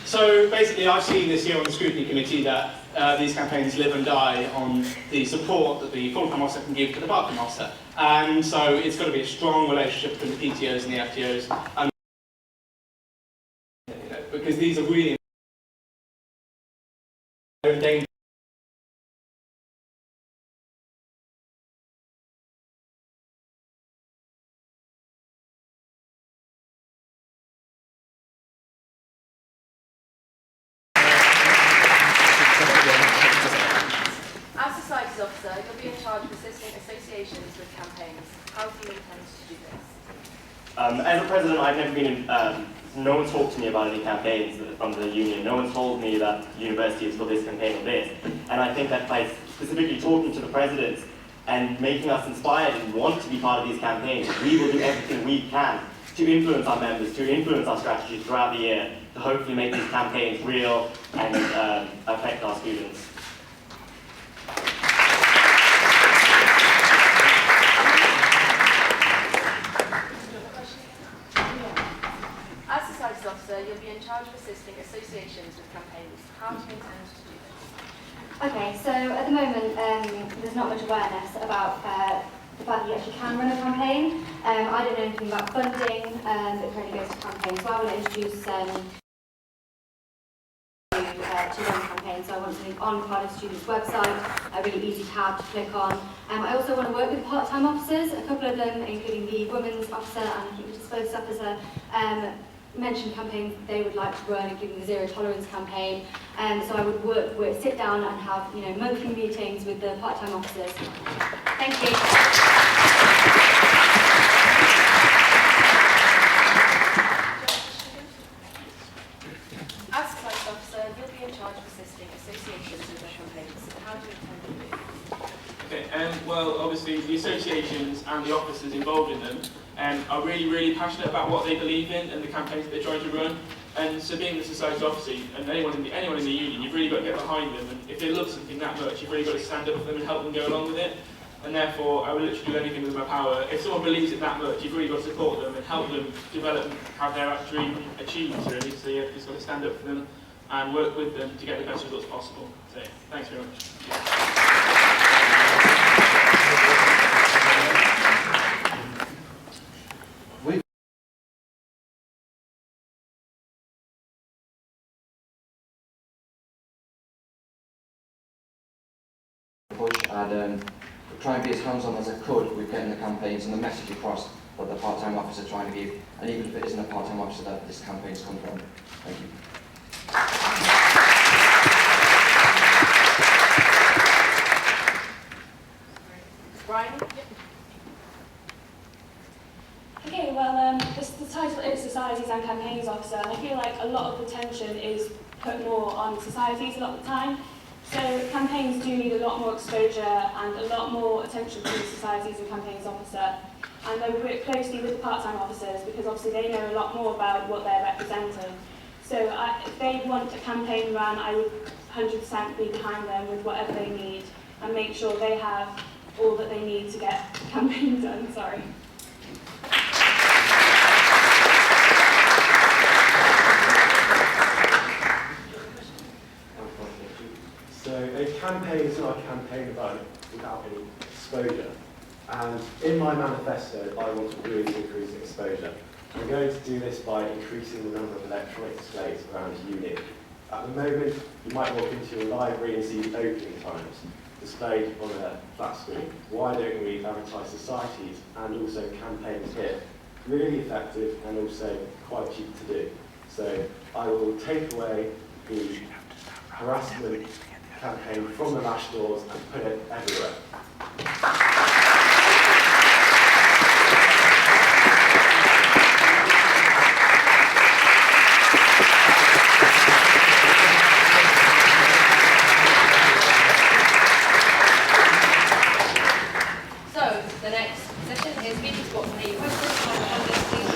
So basically, I've seen this year on the scrutiny committee that these campaigns live and die on the support that the full-time officer can give to the part-time officer. And so it's got to be a strong relationship between the PTOs and the FTOs. And, because these are really in danger. As Societies Officer, you'll be in charge of assisting associations with campaigns. How do you intend to do this? As a president, I've never been in, no one's talked to me about any campaigns from the union. No one's told me that the university is for this campaign or this. And I think that by specifically talking to the presidents and making us inspired and want to be part of these campaigns, we will do everything we can to influence our members, to influence our strategies throughout the year, to hopefully make these campaigns real and affect our students. As Societies Officer, you'll be in charge of assisting associations with campaigns. How do you intend to do this? Okay, so at the moment, there's not much awareness about the fact that you actually can run a campaign. I don't know anything about funding that currently goes to campaigns, so I want to introduce to run campaigns. So I want something on Cardiff Students' website, a really easy tab to click on. I also want to work with part-time officers, a couple of them, including the Women's Officer and I think the Disabilities Officer, mentioned campaigns they would like to run, including the Zero Tolerance campaign. So I would sit down and have monthly meetings with the part-time officers. Thank you. As Societies Officer, you'll be in charge of assisting associations with their campaigns. How do you intend to do this? Okay, well, obviously the associations and the officers involved in them are really, really passionate about what they believe in and the campaigns that they're trying to run. And so being the society officer and anyone in the union, you've really got to get behind them. And if they love something that much, you've really got to stand up for them and help them go along with it. and therefore I will literally do anything within my power. If someone believes it that much, you've really got to support them and help them develop and have their dream achieved, really. So you've just got to stand up for them and work with them to get the best results possible. So thanks very much. Push and try and be as hands-on as I could with getting the campaigns and the message across that the part-time officer trying to give, and even if it isn't a part-time officer that this campaign's come from. Thank you. Brian? Okay, well, the title is Societies and Campaigns Officer, and I feel like a lot of the tension is put more on societies a lot of the time. So campaigns do need a lot more exposure and a lot more attention from the Societies and Campaigns Officer. And they work closely with the part-time officers because obviously they know a lot more about what they're representing. So if they want a campaign run, I would 100% be behind them with whatever they need and make sure they have all that they need to get the campaign done. Sorry. So a campaign is not a campaign about without any exposure. And in my manifesto, I want to really increase exposure. I'm going to do this by increasing the number of electronic displays around uni. At the moment, you might walk into a library and see the opening times displayed on a flat screen. Why don't we advertise societies and also campaigns here? Really effective and also quite cheap to do. So I will take away the harassment campaign from the lash doors and put it everywhere. So, the next session is meeting sports. Any questions on this, please?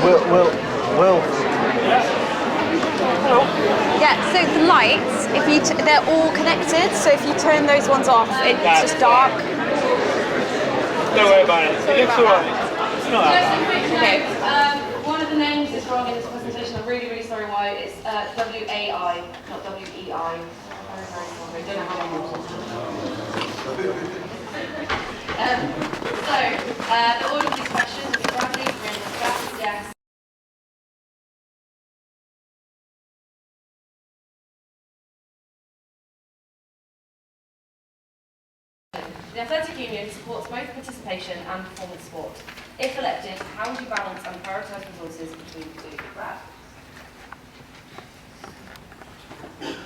Will. Yeah, so the lights, if you they're all connected, so if you turn those ones off, it's just dark. Don't worry about it. It looks alright. It's not that Just a quick note, one of the names is wrong in this presentation. I'm really, really sorry why. It's W-A-I, not W-E-I. Very, very sorry. Don't know how long the order of these questions is Bradley, Bryn, Jack, yes. The Athletic Union supports both participation and performance sport. If elected, how would you balance and prioritise resources between the two? Brad?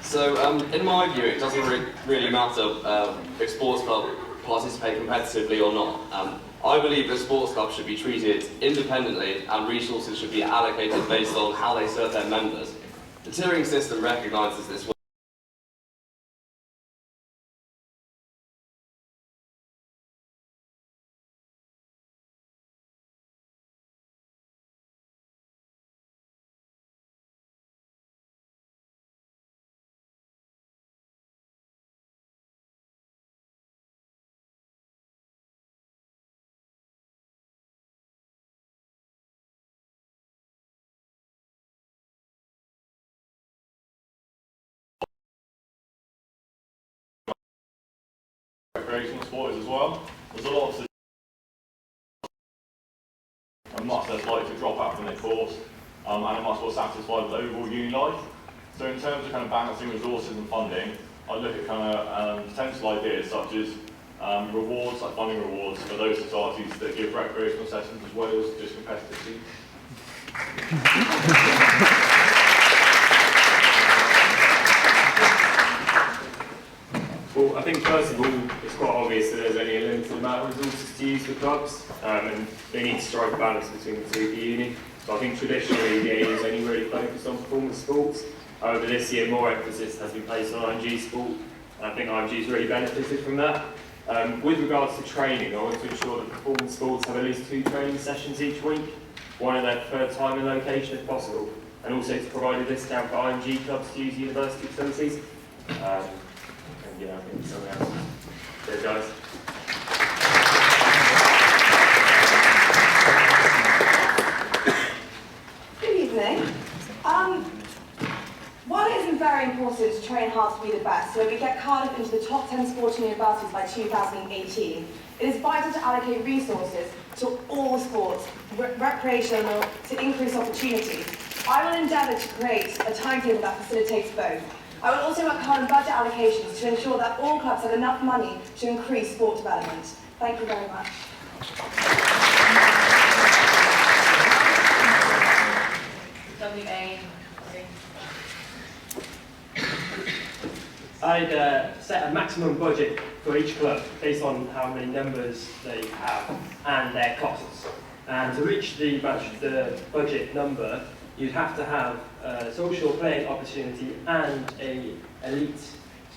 So, in my view, it doesn't really matter if sports clubs participate competitively or not. I believe that sports clubs should be treated independently and resources should be allocated based on how they serve their members. The tiering system recognises this. Recreational sport is as well. There's a lot of are much less likely to drop out from their course and are much more satisfied with overall uni life. So in terms of kind of balancing resources and funding, I look at kind of potential ideas such as rewards, like funding rewards for those societies that give recreational sessions as well as just competitive teams. Well, I think first of all, it's quite obvious that there's only a limited amount of resources to use for clubs, and they need to strike a balance between the two for uni. So I think traditionally the AU is only really focused on performance sports. However, this year more emphasis has been placed on IMG sport, and I think IMG has really benefited from that. With regards to training, I want to ensure that performance sports have at least 2 training sessions each week, one at their preferred time and location if possible, and also to provide a discount for IMG clubs to use university facilities. And yeah, I think something else. Cheers, guys. Good evening. While it isn't very important to train hard to be the best, so we get Cardiff into the top 10 sporting universities by 2018, it is vital to allocate resources to all sports, recreational, to increase opportunities. I will endeavour to create a timetable that facilitates both. I will also work hard on budget allocations to ensure that all clubs have enough money to increase sport development. Thank you very much. WA. I'd set a maximum budget for each club based on how many members they have and their costs. And to reach the budget number, you'd have to have a social playing opportunity and an elite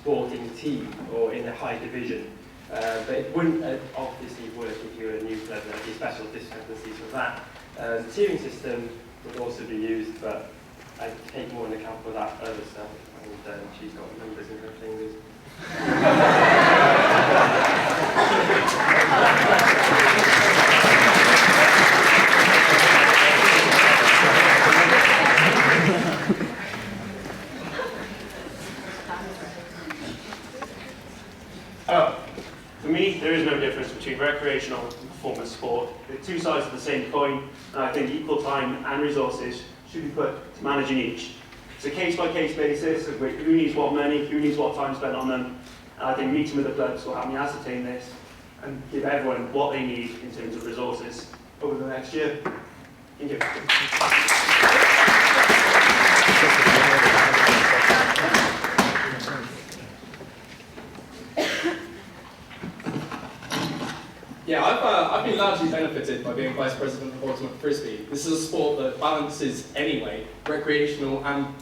sporting team or in a high division. But it wouldn't obviously work if you were a new club. There'd be special discrepancies for that. The tiering system would also be used, but I'd take more into account for that other stuff. And she's got numbers in her fingers. For me, there is no difference between recreational and performance sport. They're 2 sides of the same coin, and I think equal time and resources should be put to managing each. It's a case-by-case basis of who needs what money, who needs what time spent on them. And I think meeting with the clubs will help me ascertain this and give everyone what they need in terms of resources over the next year. Thank you. Yeah, I've been largely benefited by being Vice President of Ultimate Frisbee. This is a sport that balances anyway, recreational and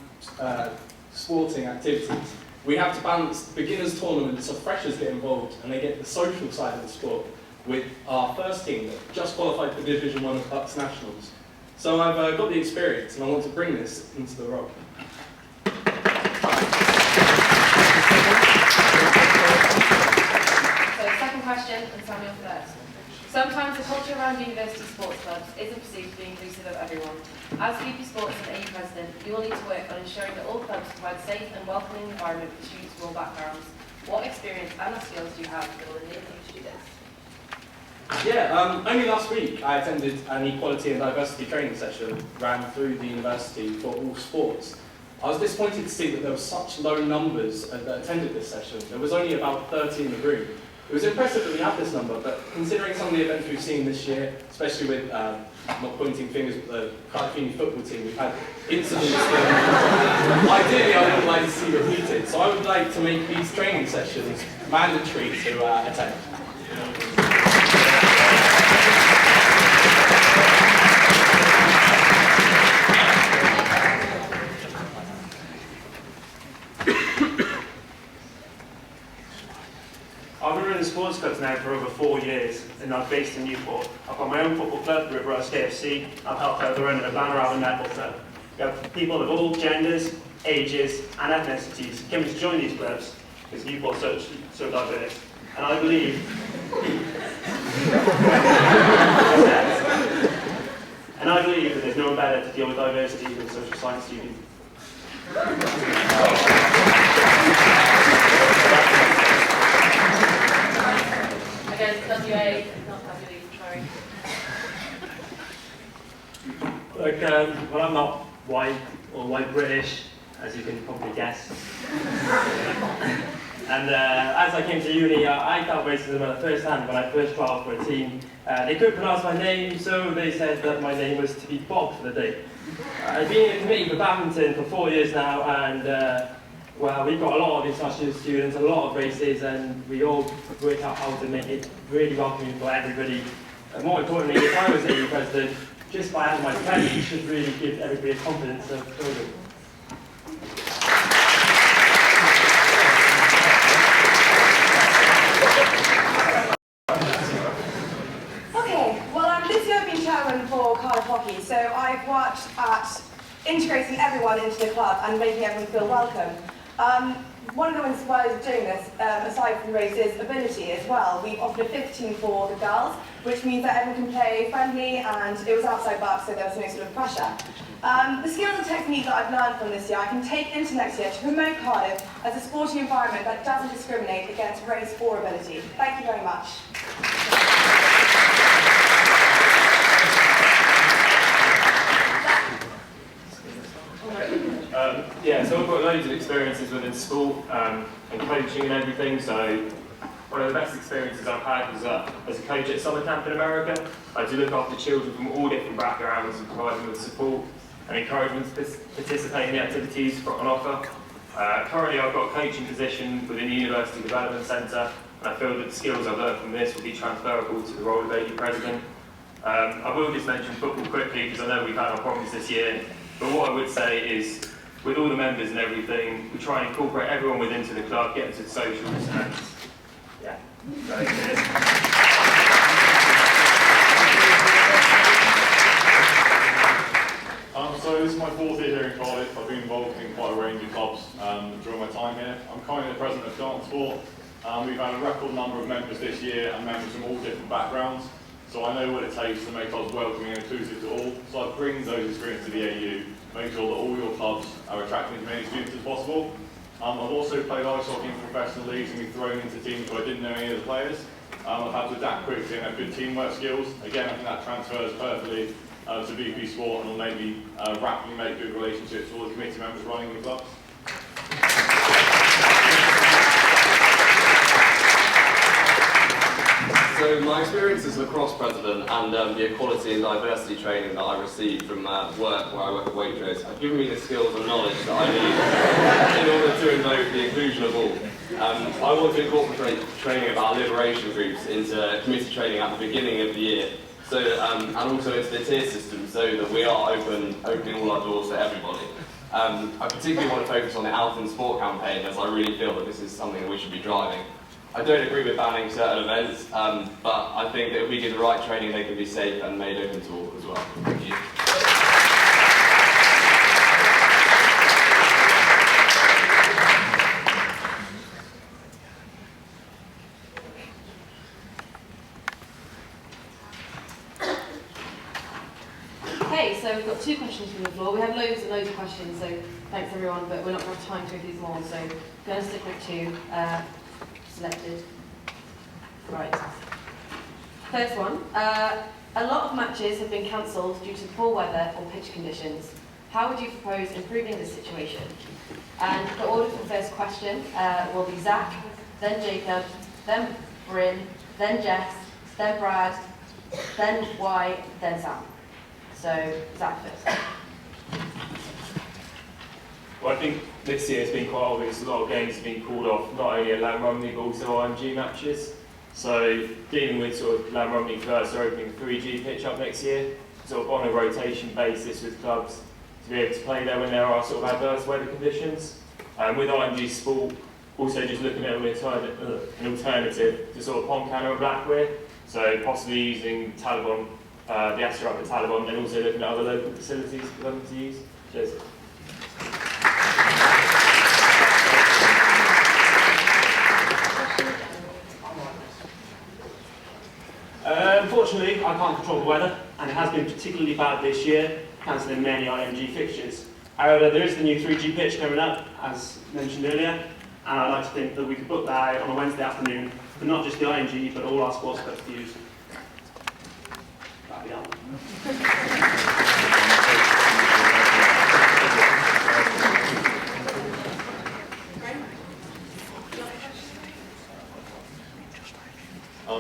sporting activities. We have to balance beginners tournaments so freshers get involved and they get the social side of the sport with our first team that just qualified for Division 1 of Bucks Nationals. So I've got the experience and I want to bring this into the role. So second question, and Samuel first. Sometimes the culture around university sports clubs isn't perceived to be inclusive of everyone. As VP Sports and AU President, you will need to work on ensuring that all clubs provide a safe and welcoming environment for students from all backgrounds. What experience and skills do you have that will enable you to do this? Yeah, only last week I attended an equality and diversity training session ran through the university for all sports. I was disappointed to see that there were such low numbers that attended this session. There was only about 30 in the room. It was impressive that we had this number, but considering some of the events we've seen this year, especially with, not pointing fingers, but the Cardiff Uni football team, we've had incidents that ideally I would like to see repeated. So I would like to make these training sessions mandatory to attend. I've been running sports clubs now for over 4 years, and I'm based in Newport. I've got my own football club, River Rise KFC. I've helped out with running a Banner Island netball club. We have people of all genders, ages, and ethnicities coming to join these clubs because Newport's so diverse. And I believe, that there's no one better to deal with diversity than a social science student. Against WA, not WA, sorry. Look, well, I'm not white or white British, as you can probably guess. And as I came to uni, I felt racism at first hand when I first trialled for a team. They couldn't pronounce my name, so they said that my name was to be Bob for the day. I've been in the committee for badminton for 4 years now, and well, we've got a lot of international students, a lot of races, and we all work out how to make it really welcoming for everybody. And more importantly, if I was AU president, just by having my presence, you should really give everybody a confidence of building. integrating everyone into the club and making everyone feel welcome. One of the ways we're doing this, aside from race, is ability as well. We've offered a fifth team for the girls, which means that everyone can play friendly, and it was outside bucks, so there was no sort of pressure. The skills and techniques that I've learned from this year, I can take into next year to promote Cardiff as a sporting environment that doesn't discriminate against race or ability. Thank you very much. Yeah, so I've got loads of experiences within sport and coaching and everything. So one of the best experiences I've had was as a coach at summer camp in America. I had to look after children from all different backgrounds and provide them with support and encourage them to participate in the activities on offer. Currently I've got a coaching position within the University Development Centre, and I feel that the skills I've learned from this will be transferable to the role of AU President. I will just mention football quickly because I know we've had our problems this year, but what I would say is with all the members and everything, we try and incorporate everyone within the club, get into the socials, and yeah, so cheers. So this is my fourth year here in Cardiff. I've been involved in quite a range of clubs during my time here. I'm currently the president of Dance Sport. We've had a record number of members this year and members from all different backgrounds. So I know what it takes to make us welcoming and inclusive to all. So I bring those experiences to the AU, make sure that all your clubs are attracting as many students as possible. I've also played ice hockey in professional leagues and been thrown into teams where I didn't know any of the players. I've had to adapt quickly and have good teamwork skills. Again, I think that transfers perfectly to VP Sport and will make me rapidly make good relationships with all the committee members running the clubs. So my experience as lacrosse president and the equality and diversity training that I received from work where I work at Waitrose have given me the skills and knowledge that I need in order to invoke the inclusion of all. I want to incorporate training about liberation groups into committee training at the beginning of the year, so and also into the tier system, so that we are opening all our doors to everybody. I particularly want to focus on the Health and Sport campaign, as I really feel that this is something that we should be driving. I don't agree with banning certain events, but I think that if we give the right training, they can be safe and made open to all as well. Thank you. Okay, so we've got two questions from the floor. We have loads and loads of questions, so thanks everyone, but we're not going to have time to go through them all, so I'm going to stick with two selected. Right. First one. A lot of matches have been cancelled due to poor weather or pitch conditions. How would you propose improving this situation? And the order for the first question will be Zach, then Jacob, then Bryn, then Jess, then Brad, then Y, then Sam. So, Zach first. Well, I think this year has been quite obvious. A lot of games have been called off, not only at Lamb Rumney but also IMG matches. So, dealing with sort of Lamb Rumney first, they're opening 3G pitch up next year, sort of on a rotation basis with clubs to be able to play there when there are sort of adverse weather conditions. With IMG Sport, also just looking at an alternative to sort of Pontcanna and Blackware, so possibly using Taliban, the Astra up at Taliban, and also looking at other local facilities for them to use. Cheers. Unfortunately, I can't control the weather, and it has been particularly bad this year, cancelling many IMG fixtures. However, there is the new 3G pitch coming up, as mentioned earlier, and I'd like to think that we could book that out on a Wednesday afternoon for not just the IMG, but all our sports clubs to use. That'd be all.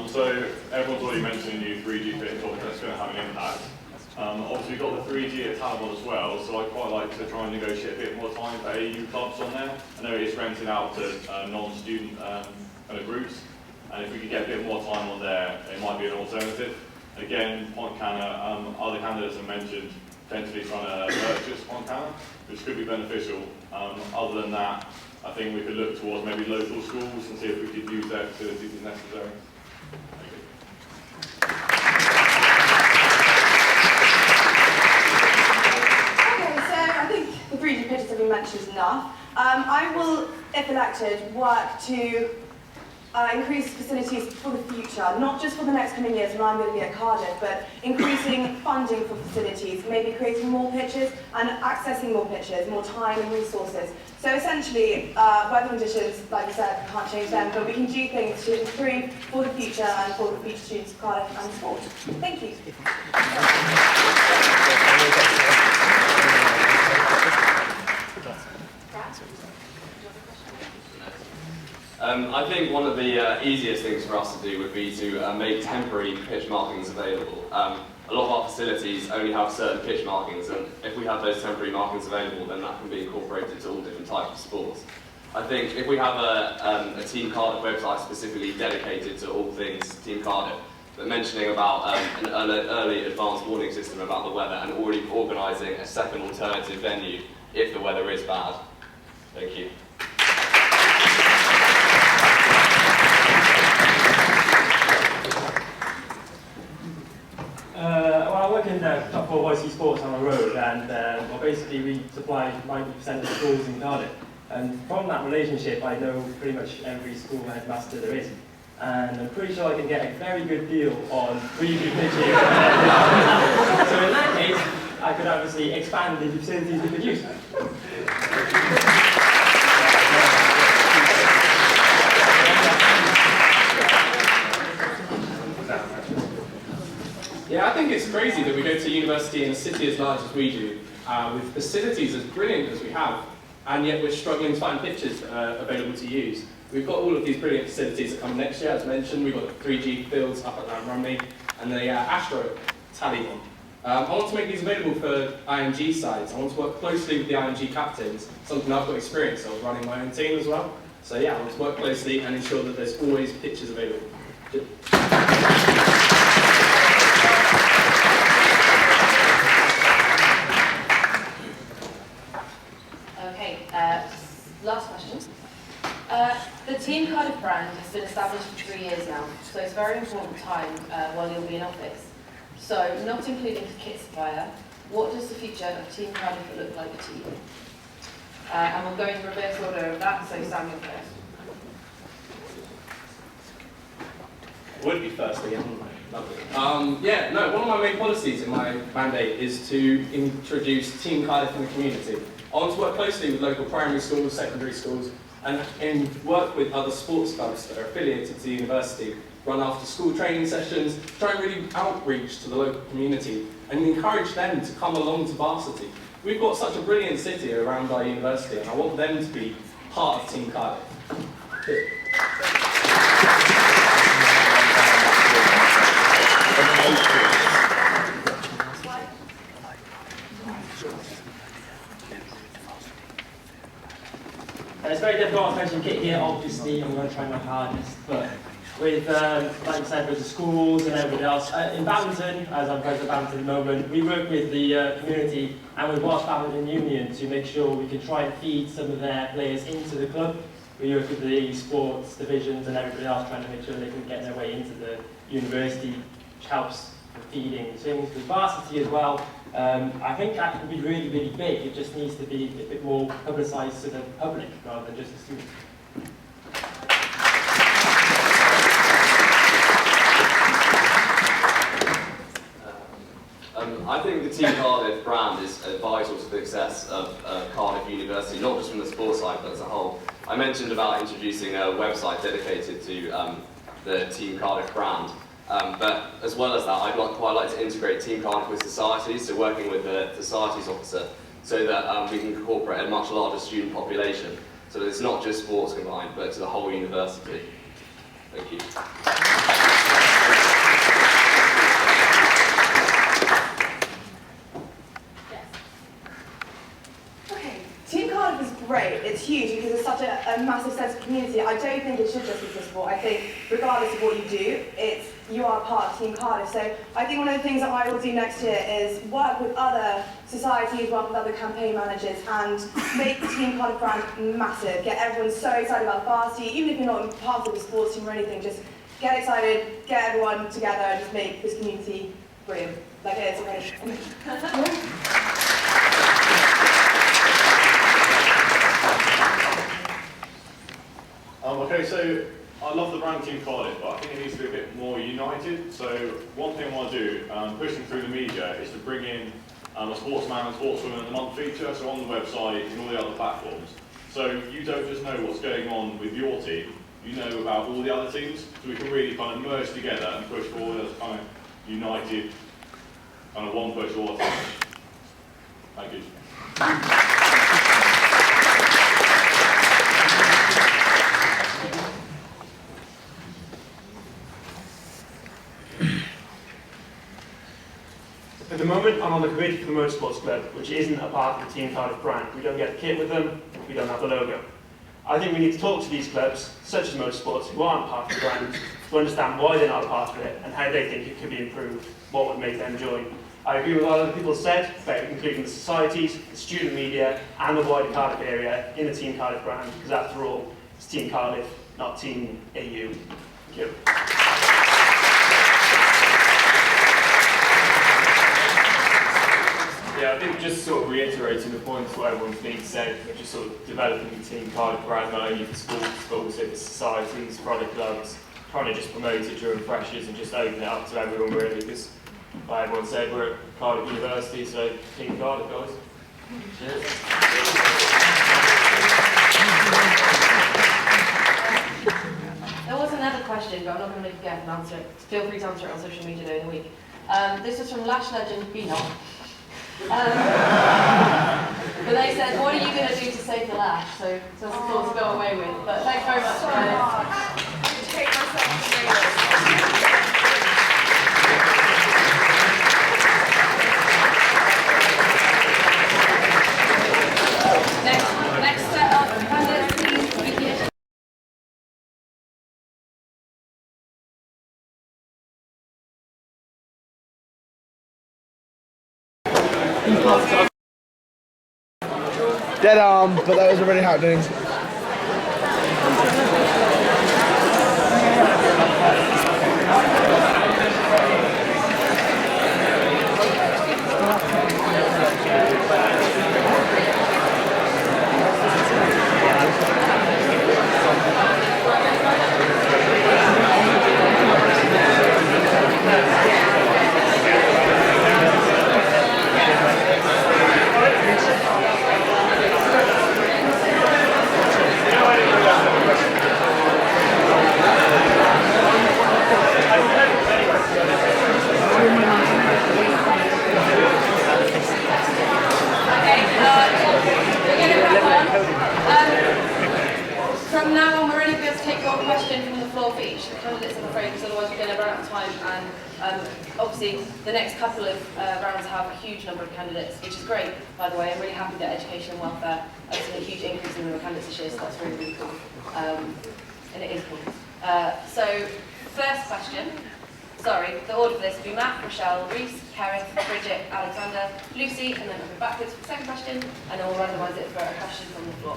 So everyone's already mentioned the new 3G pitch, obviously that's going to have an impact. Obviously we've got the 3G at Taliban as well, so I'd quite like to try and negotiate a bit more time for AU clubs on there. I know it's rented out to non-student kind of groups, and if we could get a bit more time on there, it might be an alternative. Again, Pontcanna, other candidates have mentioned potentially trying to purchase Pontcanna, which could be beneficial. Other than that, I think we could look towards maybe local schools and see if we could use their facilities as necessary. Okay, so I'm mentioned enough. I will, if elected, work to increase facilities for the future, not just for the next coming years when I'm going to be at Cardiff, but increasing funding for facilities, maybe creating more pitches and accessing more pitches, more time and resources. So essentially, weather conditions, like I said, we can't change them, but we can do things to improve for the future and for the future students of Cardiff and sport. Thank you. I think one of the easiest things for us to do would be to make temporary pitch markings available. A lot of our facilities only have certain pitch markings, and if we have those temporary markings available, then that can be incorporated to all different types of sports. I think if we have a Team Cardiff website specifically dedicated to all things Team Cardiff, but mentioning about an early advanced warning system about the weather and already organising a second alternative venue if the weather is bad. Thank you. Well, I work in top 4 YC Sports on the road, and well, basically we supply 90% of the schools in Cardiff. And from that relationship, I know pretty much every school headmaster there is. And I'm pretty sure I can get a very good deal on preview pitching. So in that case, I could obviously expand the facilities we could use. Yeah, I think it's crazy that we go to university in a city as large as we do, with facilities as brilliant as we have, and yet we're struggling to find pitches available to use. We've got all of these brilliant facilities that come next year, as mentioned. We've got the 3G fields up at Rumney, and the Astro Tally one. I want to make these available for IMG sides. I want to work closely with the IMG captains, something I've got experience of running my own team as well. So yeah, I want to work closely and ensure that there's always pitches available. Okay, last question. The Team Cardiff brand has been established for 3 years now, so it's a very important time while you'll be in office. So, not including kit supplier, what does the future of Team Cardiff look like to you? And we'll go in reverse order of that, so Samuel first. Would be first again, wouldn't I? Lovely. Yeah, no, one of my main policies in my mandate is to introduce Team Cardiff in the community. I want to work closely with local primary schools, secondary schools, and work with other sports clubs that are affiliated to the university, run after school training sessions, try and really outreach to the local community and encourage them to come along to varsity. We've got such a brilliant city around our university, and I want them to be part of Team Cardiff. It's very difficult to mention kit here, obviously. I'm going to try my hardest, but with, like I said, with the schools and everybody else, in Badminton, as I'm president of Badminton at the moment, we work with the community and with Welsh Badminton Union to make sure we can try and feed some of their players into the club. We work with the sports divisions and everybody else trying to make sure they can get their way into the university, which helps with feeding things. With varsity as well, I think that could be really, really big. It just needs to be a bit more publicised to the public rather than just the students. I think the Team Cardiff brand is vital to the success of Cardiff University, not just from the sports side, but as a whole. I mentioned about introducing a website dedicated to the Team Cardiff brand. But as well as that, I'd quite like to integrate Team Cardiff with societies, so working with the societies officer, so that we can incorporate a much larger student population, so that it's not just sports combined, but to the whole university. Thank you. Team Cardiff is great, it's huge because it's such a massive sense of community. I don't think it should just be for sport. I think regardless of what you do, you are part of Team Cardiff. So I think one of the things that I will do next year is work with other societies, work with other campaign managers and make the Team Cardiff brand massive. Get everyone so excited about varsity, even if you're not part of the sports team or anything, just get excited, get everyone together and just make this community brilliant. Like it is already. Okay, so I love the brand Team Cardiff, but I think it needs to be a bit more united. So one thing I want to do, pushing through the media, is to bring in a sportsman and sportswoman of the month feature, so on the website and all the other platforms. So you don't just know what's going on with your team, you know about all the other teams, so we can really kind of merge together and push forward as kind of united, kind of one push all the time. Thank you. At the moment, I'm on the committee for the Motorsports Club, which isn't a part of the Team Cardiff brand. We don't get the kit with them, we don't have the logo. I think we need to talk to these clubs, such as Motorsports, who aren't part of the brand, to understand why they're not a part of it and how they think it could be improved, what would make them join. I agree with what other people said about including the societies, the student media, and the wider Cardiff area in the Team Cardiff brand, because after all, it's Team Cardiff, not Team AU. Thank you. Yeah, I think just sort of reiterating the points what everyone's been said, just sort of developing the Team Cardiff brand not only for sports but also for societies, for other clubs, trying to just promote it during freshers and just open it up to everyone really, because like everyone said, we're at Cardiff University, so Team Cardiff guys. Cheers. There was another question, but I'm not going to make you get an answer. Feel free to answer it on social media during the week. This was from Lash legend Binoc. But they said, what are you going to do to save the Lash? So that's the thought to go away with. But thanks very much, guys. Next set of candidates, please. Dead arm, but that was already happening. From now on, we're only going to take one question from the floor for each of the candidates, I'm afraid, because otherwise we're going to run out of time. And obviously, the next couple of rounds have a huge number of candidates, which is great, by the way. I'm really happy that education and welfare has seen a huge increase in the number of candidates this year, so that's really, really cool. And it is cool. So, first question. Sorry, the order for this will be Matt, Rochelle, Reese, Kerith, Bridget, Alexander, Lucy, and then I'll go backwards for the second question, and then we'll randomise it for a question from the floor.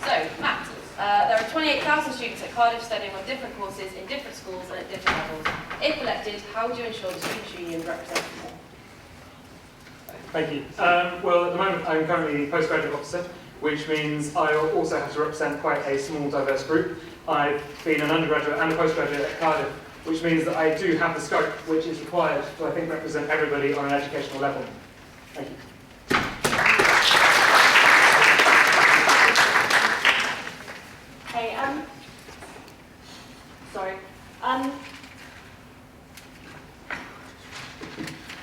So, Matt, there are 28,000 students at Cardiff studying on different courses in different schools and at different levels. If elected, how would you ensure the Students' Union represents them all? Thank you. Well, at the moment, I'm currently postgraduate officer, which means I also have to represent quite a small, diverse group. I've been an undergraduate and a postgraduate at Cardiff, which means that I do have the scope which is required to, I think, represent everybody on an educational level. Thank you. Hey, sorry.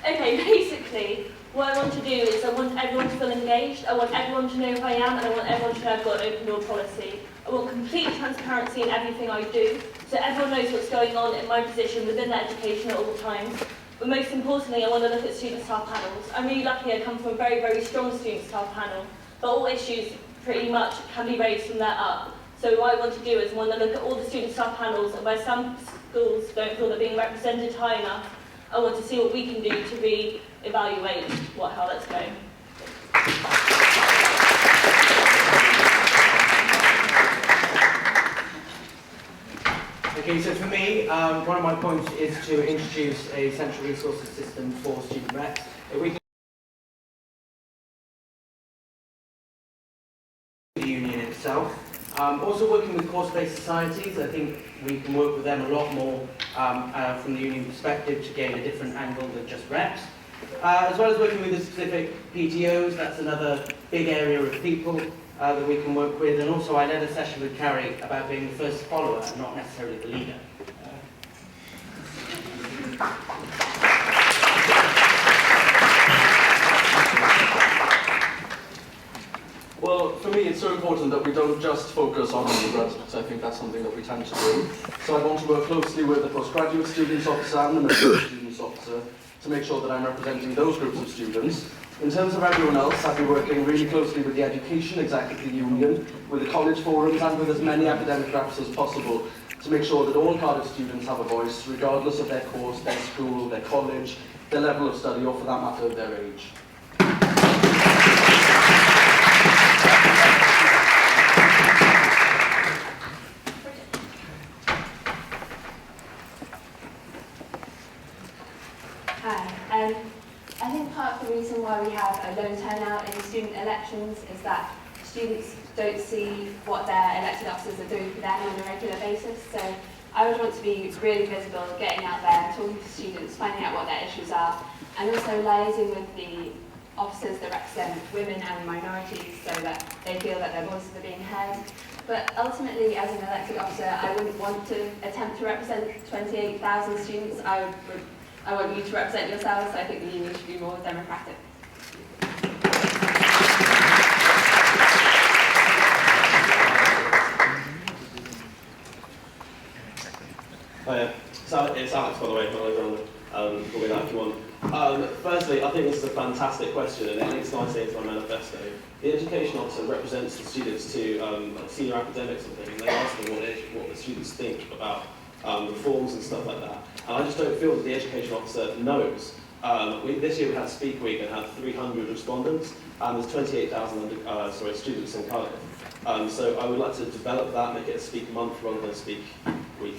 Okay, basically, what I want to do is I want everyone to feel engaged, I want everyone to know who I am, and I want everyone to know I've got an open door policy. I want complete transparency in everything I do, so everyone knows what's going on in my position within the education at all times. But most importantly, I want to look at student staff panels. I'm really lucky I come from a very, very strong student staff panel, but all issues pretty much can be raised from there up. So what I want to do is I want to look at all the student staff panels, and where some schools don't feel they're being represented high enough, I want to see what we can do to re-evaluate how that's going. Okay, so for me, one of my points is to introduce a central resources system for student reps. We can the union itself. Also working with course-based societies, I think we can work with them a lot more from the union perspective to gain a different angle than just reps. As well as working with the specific PTOs, that's another big area of people that we can work with. And also I led a session with Carrie about being the first follower and not necessarily the leader. Well, for me, it's so important that we don't just focus on undergrads, because I think that's something that we tend to do. So I want to work closely with the postgraduate students officer and the middle students officer to make sure that I'm representing those groups of students. In terms of everyone else, I've been working really closely with the Education Executive Union, with the college forums, and with as many academic reps as possible to make sure that all Cardiff students have a voice, regardless of their course, their school, their college, their level of study, or for that matter, their age. Hi. I think part of the reason why we have a low turnout in student elections is that students don't see what their elected officers are doing for them on a regular basis. So I would want to be really visible, getting out there, talking to students, finding out what their issues are, and also liaising with the officers that represent women and minorities so that they feel that their voices are being heard. But ultimately, as an elected officer, I wouldn't want to attempt to represent 28,000 students. I want you to represent yourselves. I think the union should be more democratic. Hiya. It's Alex, by the way, call me that if you want. Firstly, I think this is a fantastic question, and it links nicely into my manifesto. The education officer represents the students to senior academics and things, and they ask them what the students think about reforms and stuff like that. And I just don't feel that the education officer knows. This year we had Speak Week and had 300 respondents, and there's 28,000 students in Cardiff. So I would like to develop that, make it a Speak Month rather than a Speak Week.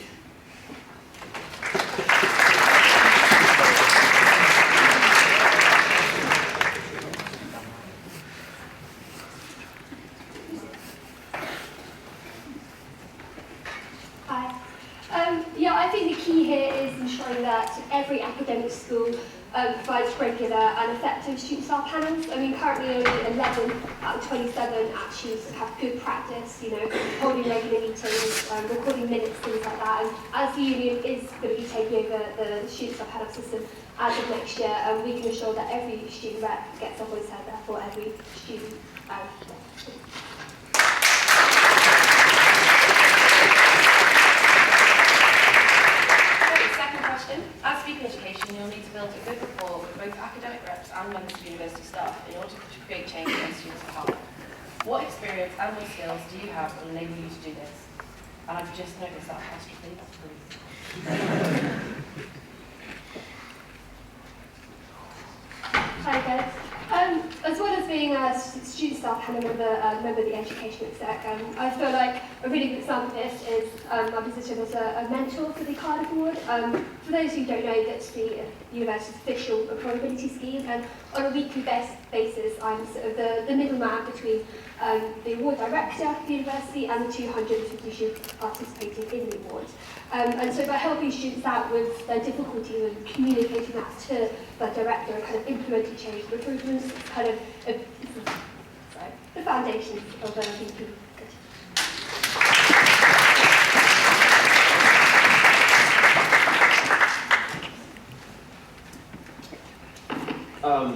Yeah, I think the key here is ensuring that every academic school provides regular and effective student staff panels. I mean, currently only 11 out of 27 actually have good practice, you know, holding regular meetings, recording minutes, things like that. And as the union is going to be taking over the student staff panel system as of next year, we can ensure that every student rep gets a voice heard, therefore every student. As Speaker Education, you'll need to build a good rapport with both academic reps and members of university staff in order to create change on students' behalf. What experience and what skills do you have that will enable you to do this? And I've just noticed that apostrophe, please. Hi guys. As well as being a student staff panel member of the education exec, I feel like a really good example of this is my position as a mentor for the Cardiff Award. For those who don't know, that's the university's official employability scheme, and on a weekly basis, I'm sort of the middleman between the award director of the university and the 250 students participating in the award. And so by helping students out with their difficulties and communicating that to the director and kind of implementing change and improvements, it's kind of the foundations of thinking.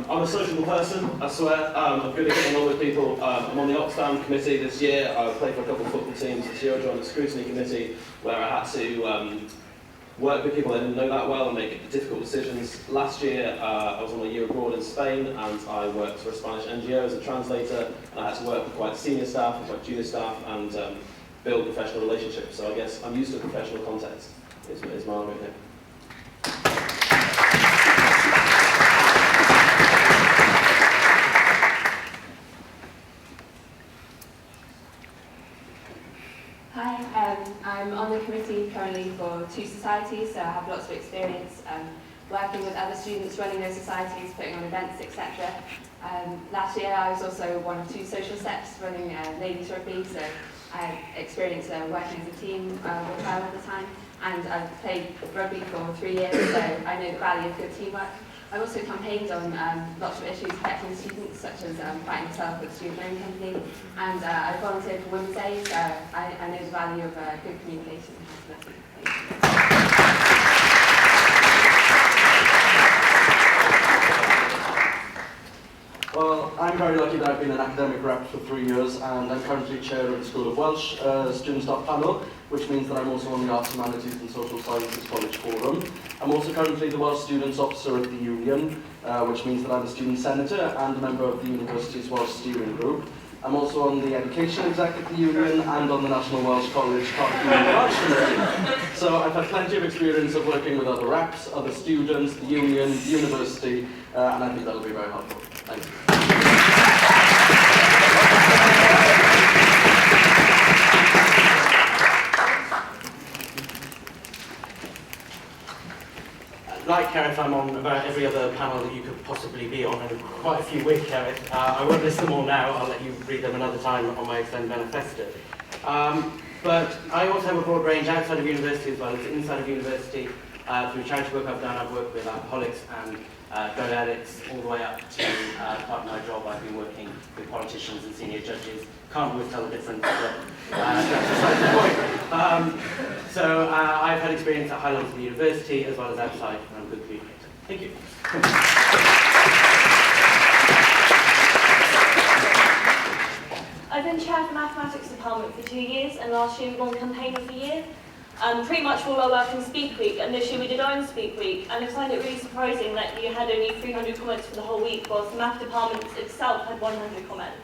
I'm a sociable person, I swear. I'm good at getting on with people. I'm on the Oxfam committee this year. I played for a couple of football teams this year. I joined the scrutiny committee where I had to work with people I didn't know that well and make difficult decisions. Last year, I was on a year abroad in Spain, and I worked for a Spanish NGO as a translator, and I had to work with quite senior staff and quite junior staff and build professional relationships. So I guess I'm used to a professional context, is my argument here. Hi, I'm on the committee currently for 2 societies, so I have lots of experience working with other students, running those societies, putting on events, etc. Last year I was also one of 2 social steps running ladies rugby, so I experienced working as a team with her all the time, and I've played rugby for 3 years, so I know the value of good teamwork. I've also campaigned on lots of issues affecting students, such as fighting myself with the Student Loan Company, and I volunteered for Women's Aid, so I know the value of good communication and accountability. Well, I'm very lucky that I've been an academic rep for 3 years, and I'm currently chair of the School of Welsh Student Staff Panel, which means that I'm also on the Arts, Humanities and Social Sciences College Forum. I'm also currently the Welsh Students Officer at the Union, which means that I'm a student senator and a member of the university's Welsh Steering Group. I'm also on the Education Exec at the Union and on the National Welsh College Park Committee. So I've had plenty of experience of working with other reps, other students, the Union, the university, and I think that'll be very helpful. Thank you. Like Kerith, I'm on about every other panel that you could possibly be on, and quite a few with Kerith. I won't list them all now, I'll let you read them another time on my Extend manifesto. But I also have a broad range outside of university as well as inside of university. Through charity work I've done, I've worked with alcoholics and drug addicts, all the way up to part of my job I've been working with politicians and senior judges. Can't always tell the difference, but that's beside the point. So I've had experience at Highlands University as well as outside, and I'm a good communicator. Thank you. I've been chair of the mathematics department for 2 years, and last year we won campaign of the year. Pretty much all our work in Speak Week, and this year we did our own Speak Week, and I find it really surprising that you had only 300 comments for the whole week, whilst the math department itself had 100 comments.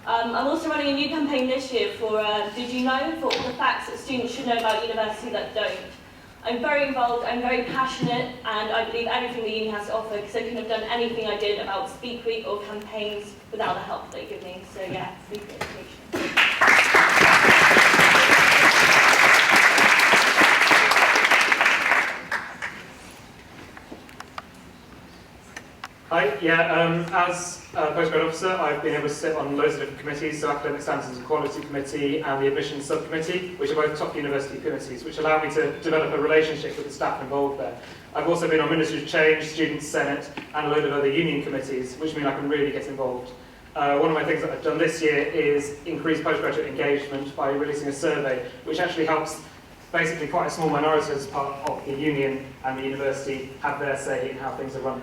I'm also running a new campaign this year for Did You Know? For all the facts that students should know about university that don't. I'm very involved, I'm very passionate, and I believe everything the uni has to offer, because I couldn't have done anything I did about Speak Week or campaigns without the help they give me. So yeah, Speak Week education. Hi, as a postgrad officer, I've been able to sit on loads of different committees, so Academic Standards and Quality Committee and the Admissions Subcommittee, which are both top university committees, which allow me to develop a relationship with the staff involved there. I've also been on Ministry of Change, Students' Senate, and a load of other union committees, which mean I can really get involved. One of my things that I've done this year is increase postgraduate engagement by releasing a survey, which actually helps basically quite a small minority as part of the union and the university have their say in how things are run.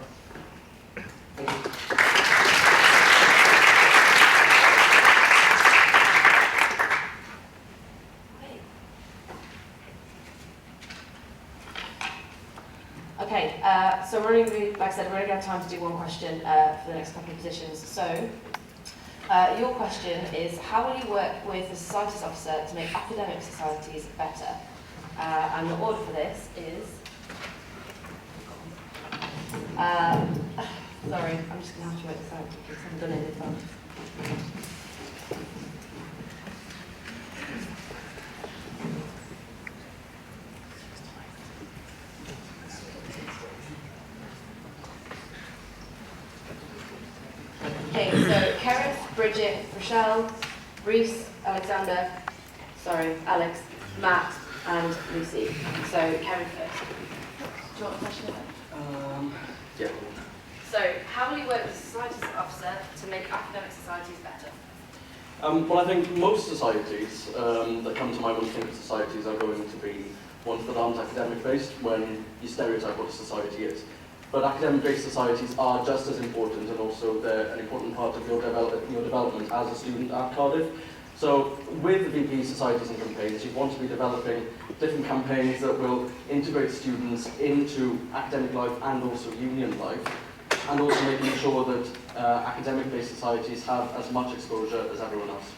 Okay, so we're only, like I said, we're only going to have time to do one question for the next couple of positions. So, your question is, how will you work with the societies officer to make academic societies better? And the order for this is... sorry, I'm just going to have to write this out because I haven't done it in advance. Okay, so Kerith, Bridget, Rochelle, Reese, Alexander, Alex, Matt, and Lucy. So Kerith first. Do you want a question? Yeah. So, how will you work with the societies officer to make academic societies better? Well, I think most societies that come to mind when you think of societies are going to be ones that aren't academic-based when you stereotype what a society is. But academic-based societies are just as important, and also they're an important part of your development as a student at Cardiff. So with the VP societies and campaigns, you want to be developing different campaigns that will integrate students into academic life and also union life, and also making sure that academic-based societies have as much exposure as everyone else.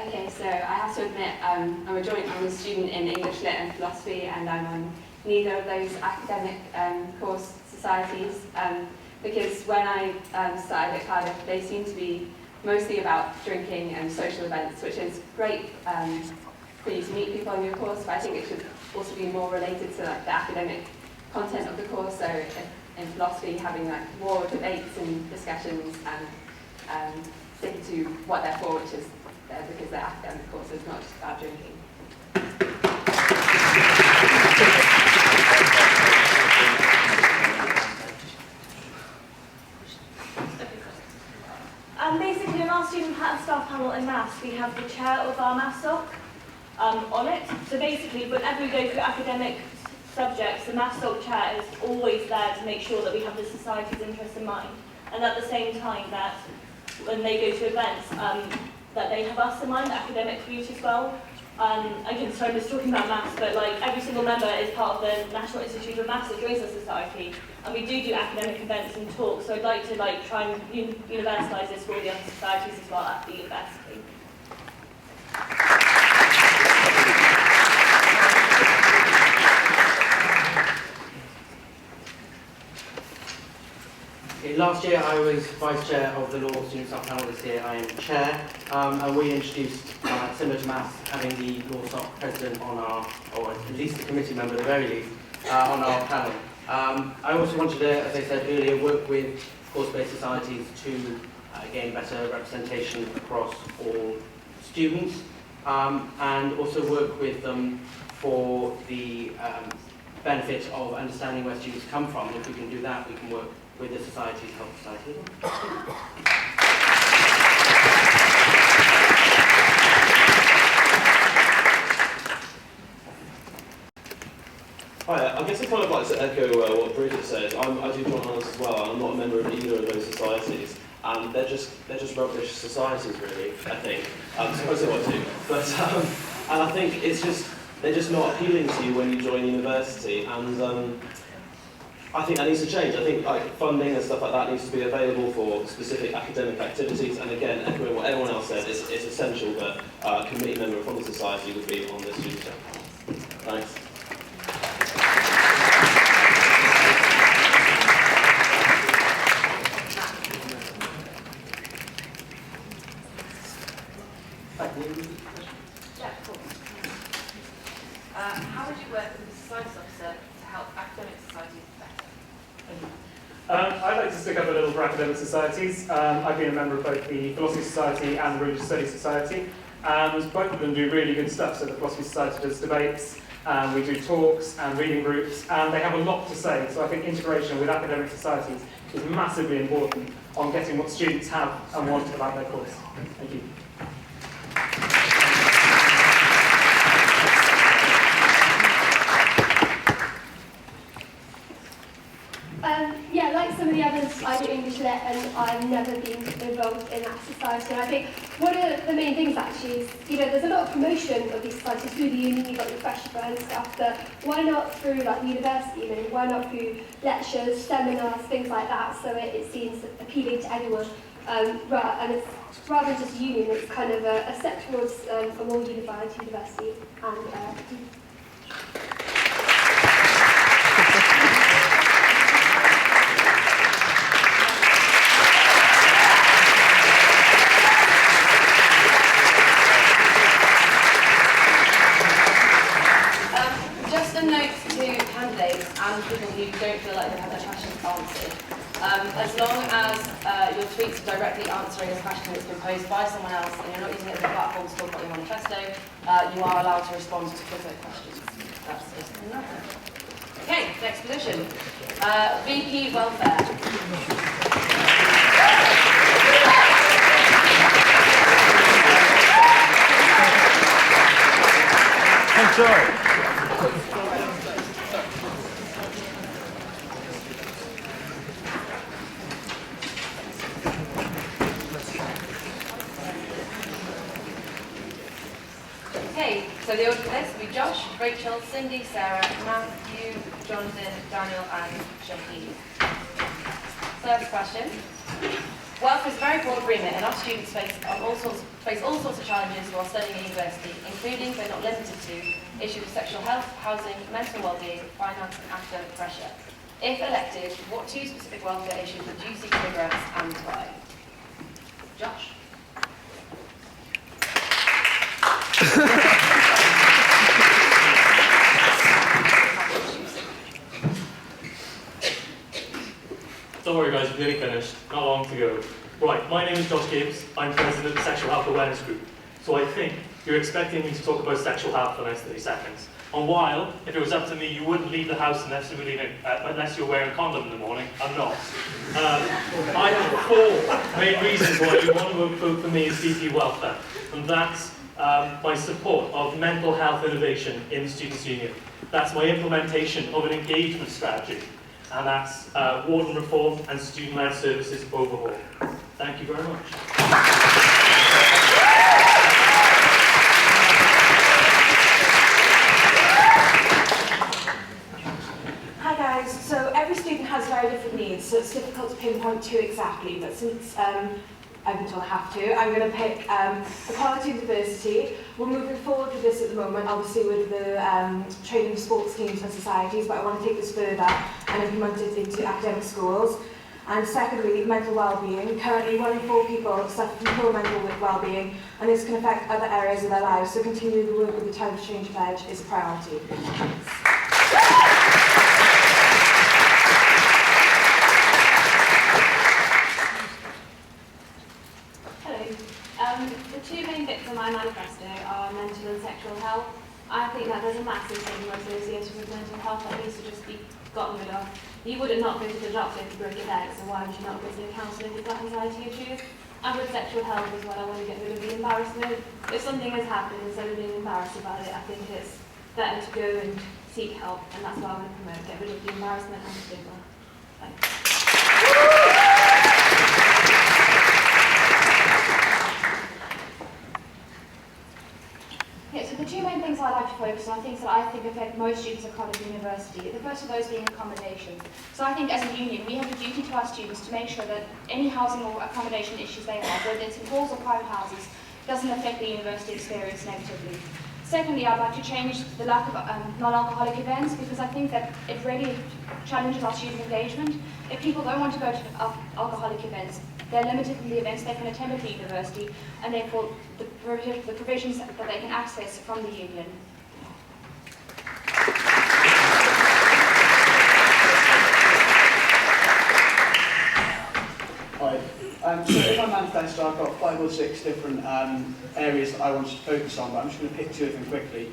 Okay, so I have to admit, I'm a student in English Lit and Philosophy, and I'm on neither of those academic course societies, because when I started at Cardiff, they seem to be mostly about drinking and social events, which is great for you to meet people on your course, but I think it should also be more related to like the academic content of the course. So in philosophy, having like more debates and discussions and sticking to what they're for, which is there because they're academic courses, not just about drinking. Basically, in our student staff panel in maths, we have the chair of our maths doc on it. So basically, whenever we go through academic subjects, the maths doc chair is always there to make sure that we have the society's interest in mind. And at the same time, that when they go to events, that they have us in mind, the academic route as well. Again, sorry, I'm just talking about maths, but like every single member is part of the National Institute of Maths that joins the society, and we do academic events and talks. So I'd like to try and universalise this for all the other societies as well at the university. Okay, last year I was Vice Chair of the Law Student Staff Panel. This year I am Chair, and we introduced, similar to maths, having the Law Staff President on our, or at least the committee member at the very least, on our panel. I also wanted to, as I said earlier, work with course-based societies to gain better representation across all students, and also work with them for the benefit of understanding where students come from. And if we can do that, we can work with the society to help society. Hi, I guess I'd kind of like to echo what Bridget said. I do join honours as well, and I'm not a member of either of those societies. And they're just rubbish societies, really, I think. I suppose they want to. But, and I think they're just not appealing to you when you join university. And I think that needs to change. I think like funding and stuff like that needs to be available for specific academic activities. And again, echoing what everyone else said, it's essential that a committee member from the society would be on the student panel. Thanks. Yeah, of course. How would you work with a societies officer to help academic societies better? I'd like to stick up a little for academic societies. I've been a member of both the Philosophy Society and the Religious Studies Society, and both of them do really good stuff. So the Philosophy Society does debates, we do talks and reading groups, and they have a lot to say. So I think integration with academic societies is massively important on getting what students have and want about their course. Thank you. Yeah, like some of the others, I do English Lit and I've never been involved in that society. And I think one of the main things actually is, there's a lot of promotion of these societies through the uni, you've got the fresher and stuff, but why not through like university, why not through lectures, seminars, things like that, so it seems appealing to everyone. And it's rather than just uni, it's kind of a step towards a more unified university. And just a note to candidates and people who don't feel like they've had their questions answered. As long as your tweets are directly answering a question that's been posed by someone else and you're not using it as a platform to talk about your manifesto, you are allowed to respond to Twitter questions. That's just another. Okay, next position. VP Welfare. I'm sorry. Okay, so the order for this will be Josh, Rachel, Cindy, Sarah, Matthew, Jonathan, Daniel, and Shahid. First question. Wealth is a very broad remit, and our students face all sorts of challenges while studying at university, including but not limited to issues of sexual health, housing, mental well-being, finance, and academic pressure. If elected, what two specific welfare issues would you seek to address and why? Josh. nearly finished, not long to go. Right, my name is Josh Gibbs. I'm president of the Sexual Health Awareness Group. So I think you're expecting me to talk about sexual health for the next 30 seconds. And while, if it was up to me, you wouldn't leave the house unless you're wearing a condom in the morning, I'm not. I have 4 main reasons why you want to vote for me as VP Welfare. And that's my support of mental health innovation in the Students' Union. That's my implementation of an engagement strategy. And that's warden reform and student-led services overhaul. Thank you very much. Hi guys, so every student has very different needs, so it's difficult to pinpoint 2 exactly, but since I've been told I have to, I'm going to pick equality and diversity. We're moving forward with this at the moment, obviously with the training sports teams and societies, but I want to take this further and implement it into academic schools. And secondly, mental well-being. Currently, 1 in 4 people suffer from poor mental well-being, and this can affect other areas of their lives, so continuing the work with the Time to Change Pledge is a priority. The 2 main bits of my manifesto are mental and sexual health. I think that there's a massive stigma associated with mental health that needs to just be gotten rid of. You wouldn't not go to the doctor if you broke your legs, and why would you not go to counselling with that anxiety issues? And with sexual health as well, I want to get rid of the embarrassment. If something has happened, instead of being embarrassed about it, I think it's better to go and seek help, and that's what I want to promote, get rid of the embarrassment and the stigma. Thanks. Yeah, so the 2 main things I'd like to focus on are things that I think affect most students at Cardiff University. The first of those being accommodation. So I think as a union, we have a duty to our students to make sure that any housing or accommodation issues they have, whether it's in halls or private houses, doesn't affect the university experience negatively. Secondly, I'd like to change the lack of non-alcoholic events, because I think that it really challenges our student engagement. If people don't want to go to alcoholic events, they're limited in the events they can attend at the university, and therefore the provisions that they can access from the union. Hi. So in my manifesto, I've got 5 or 6 different areas that I wanted to focus on, but I'm just going to pick 2 of them quickly.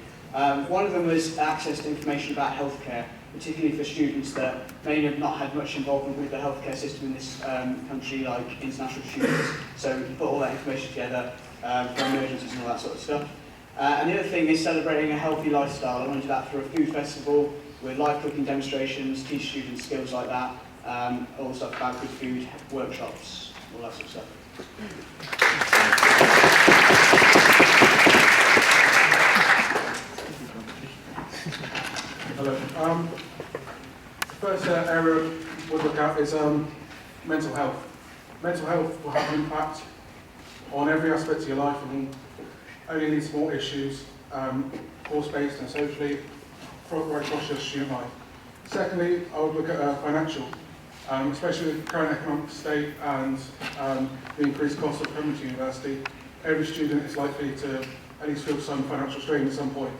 One of them was access to information about healthcare, particularly for students that may have not had much involvement with the healthcare system in this country, like international students. So put all that information together for emergencies and all that sort of stuff. And the other thing is celebrating a healthy lifestyle. I want to do that through a food festival with live cooking demonstrations, teach students skills like that, all stuff about good food, workshops, all that sort of stuff. Hello. The first area we'll look at is mental health. Mental health will have an impact on every aspect of your life and only these small issues, course-based and socially, right across your student life. Secondly, I would look at financial, especially with the current economic state and the increased cost of coming to university. Every student is likely to at least feel some financial strain at some point.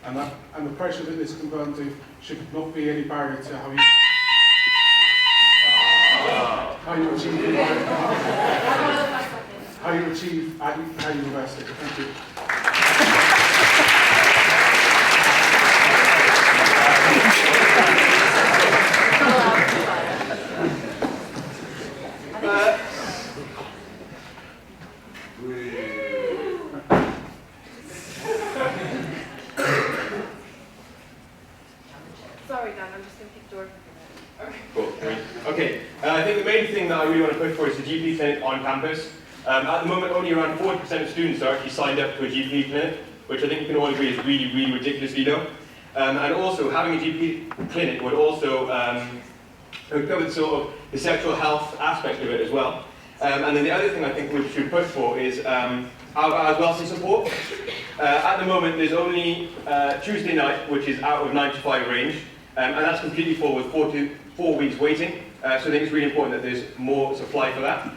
And the pressure that this can burn to should not be any barrier to how you achieve at university. Thank you. Sorry, Dan, I'm just going to kick the door. Cool. Okay. I think the main thing that I really want to push for is the GP clinic on campus. At the moment, only around 40% of students are actually signed up to a GP clinic, which I think we can all agree is really, really ridiculously low. And also, having a GP clinic would also cover sort of the sexual health aspect of it as well. And then the other thing I think we should push for is our welfare support. At the moment, there's only Tuesday night, which is out of 9 to 5 range, and that's completely full with 4 weeks waiting. So I think it's really important that there's more supply for that.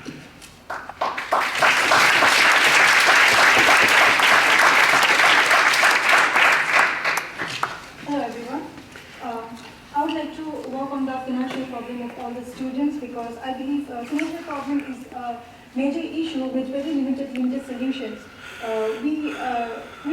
Hello everyone. I would like to work on the financial problem of affect all the students, because I believe financial problem is a major issue with very limited solutions. We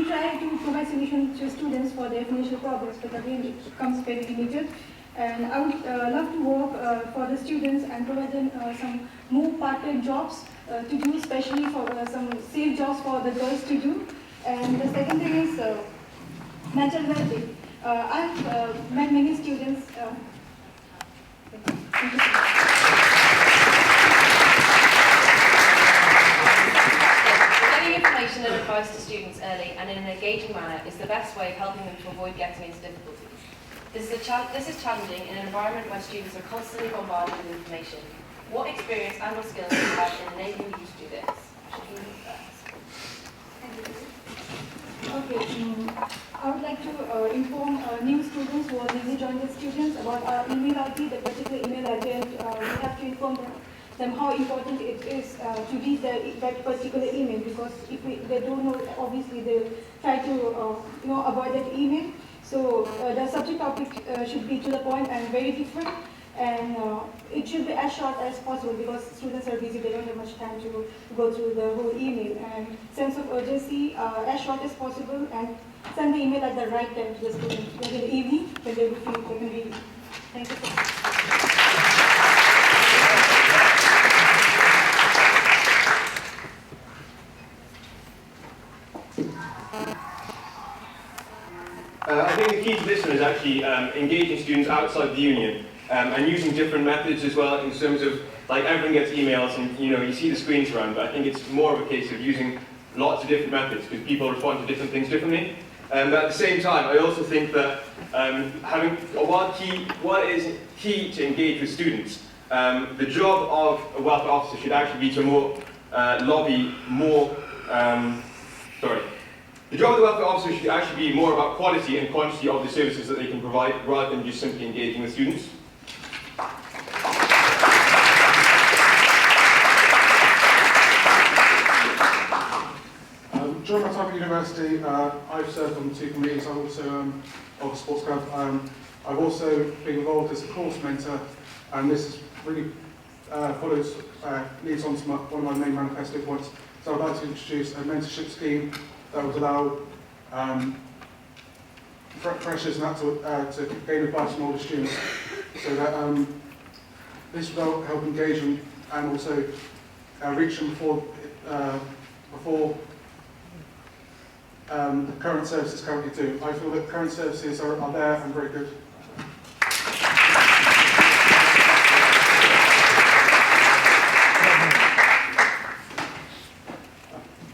try to provide solutions to students for their financial problems, but again it becomes very limited. And I would love to work for the students and provide them some more part-time jobs to do, especially for some safe jobs for the girls to do. And the second thing is mental well-being. I've met many students. Thank you so much. Giving information and advice to students early and in an engaging manner is the best way of helping them to avoid getting into difficulties. This is challenging in an environment where students are constantly bombarded with information. What experience and or skills do you have in enabling you to do this? Okay, I would like to inform new students who are newly joined the students about our email ID, the particular email ID, and we have to inform them how important it is to read that particular email, because if they don't know, obviously they'll try to avoid that email. So the subject topic should be to the point and very different, and it should be as short as possible, because students are busy, they don't have much time to go through the whole email. And sense of urgency, as short as possible, and send the email at the right time to the students, like in the evening when they will feel they can read it. Thank you so much. I think the key to this one is actually engaging students outside the union and using different methods as well, in terms of, like, everyone gets emails and you see the screens around, but I think it's more of a case of using lots of different methods because people respond to different things differently. But at the same time, I also think that what is key to engage with students, the job of a welfare officer should actually be to the job of the welfare officer should actually be more about quality and quantity of the services that they can provide, rather than just simply engaging with students. During my time at university, I've served on 2 committees. I'm also of a sports club. I've also been involved as a course mentor, and this really leads on to one of my main manifesto points. So I'd like to introduce a mentorship scheme that would allow freshers and that to gain advice from older students, so that this will help engage them and also reach them before the current services currently do. I feel that current services are there and very good.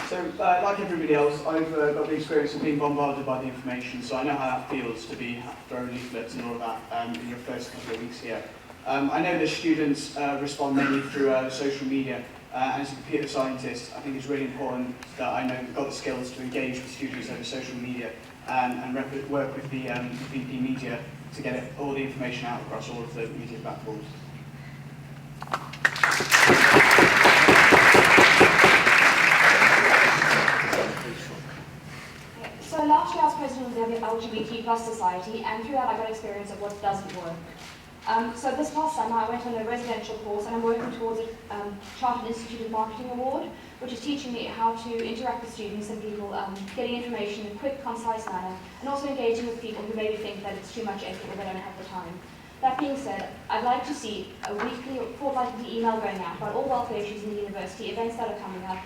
So, like everybody else, I've got the experience of being bombarded by the information, so I know how that feels to be thrown leaflets and all of that in your first couple of weeks here. I know that students respond mainly through social media, and as a computer scientist, I think it's really important that I know I've got the skills to engage with students over social media and work with the VP Media to get all the information out across all of the media platforms. So last year I was president of the LGBT+ society, and through that I got experience of what doesn't work. So this past summer I went on a residential course, and I'm working towards a Chartered Institute Marketing Award, which is teaching me how to interact with students and people, getting information in a quick, concise manner, and also engaging with people who maybe think that it's too much effort or they don't have the time. That being said, I'd like to see a weekly or fortnightly email going out about all welfare issues in the university, events that are coming up,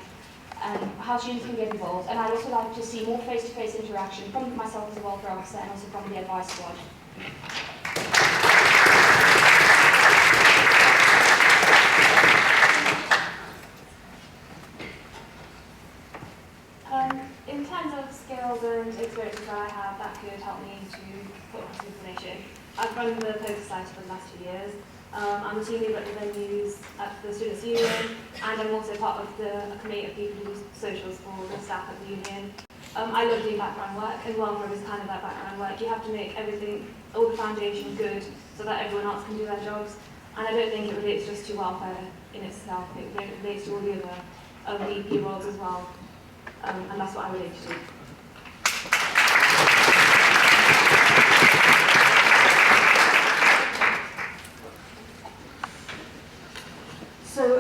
and how students can get involved. And I'd also like to see more face-to-face interaction from myself as a welfare officer and also from the advice squad. In terms of skills and experiences that I have that could help me to put across information, I've run the Poker Society for the last 2 years. I'm a team leader at the venues at the Students' Union, and I'm also part of the committee of people who do socials for the staff at the union. I love doing background work, and welfare is kind of that background work. You have to make everything, all the foundation good, so that everyone else can do their jobs. And I don't think it relates just to welfare in itself, it relates to all the other VP roles as well. And that's what I relate to.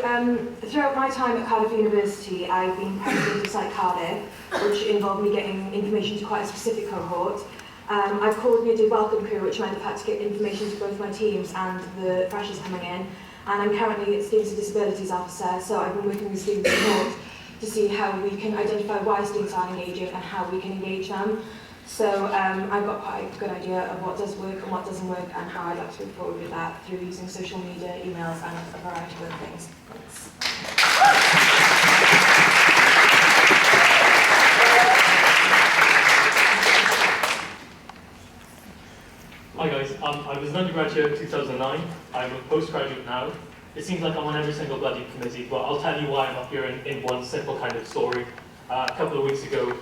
throughout my time at Cardiff University, I've been president of Site Cardiff, which involved me getting information to quite a specific cohort. I've coordinated Welcome Crew, which meant I've had to get information to both my teams and the freshers coming in. And I'm currently a Students and Disabilities Officer, so I've been working with student support to see how we can identify why students aren't engaging and how we can engage them. So I've got quite a good idea of what does work and what doesn't work and how I'd like to move forward with that through using social media, emails and a variety of other things. Thanks. Hi guys, I was an undergraduate in 2009, I'm a postgraduate now. It seems like I'm on every single bloody committee, but I'll tell you why I'm up here in one simple kind of story. A couple of weeks ago,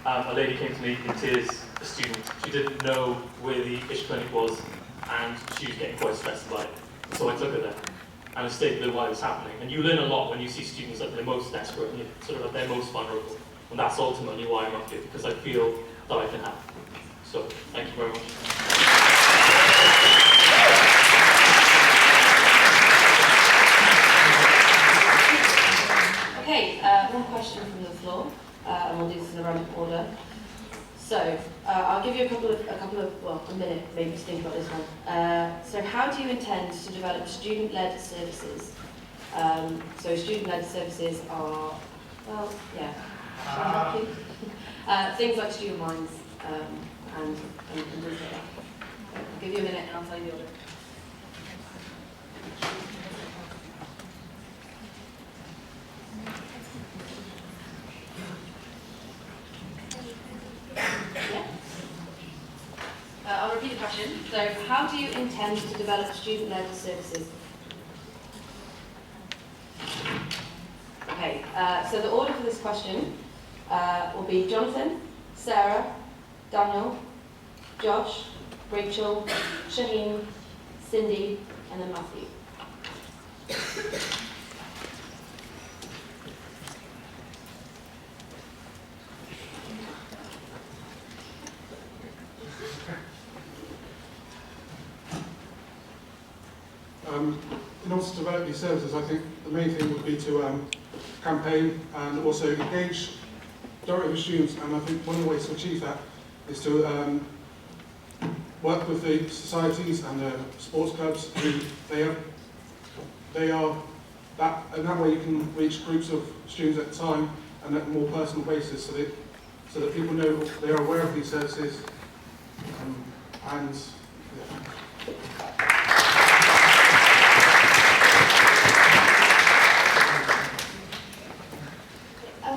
a lady came to me in tears, a student. She didn't know where the ISH clinic was, and she was getting quite stressed about it. So I took her there, and I stated to her why it was happening. And you learn a lot when you see students at their most desperate, and sort of at their most vulnerable. And that's ultimately why I'm up here, because I feel that I can help. So, thank you very much. Okay, one question from the floor, and we'll do this in a random order. So, I'll give you a minute maybe to think about this one. So how do you intend to develop student-led services? So student-led services are, well, yeah, shall I help you? Things like student minds and things like that. I'll give you a minute and I'll tell you the order. I'll repeat the question. So, how do you intend to develop student-led services? Okay, so the order for this question will be Jonathan, Sarah, Daniel, Josh, Rachel, Shaheen, Cindy, and then Matthew. In order to develop these services, I think the main thing would be to campaign and also engage directly with students, and I think one of the ways to achieve that is to work with the societies and the sports clubs who they are that, and that way you can reach groups of students at a time and at a more personal basis, so that people know they are aware of these services and yeah.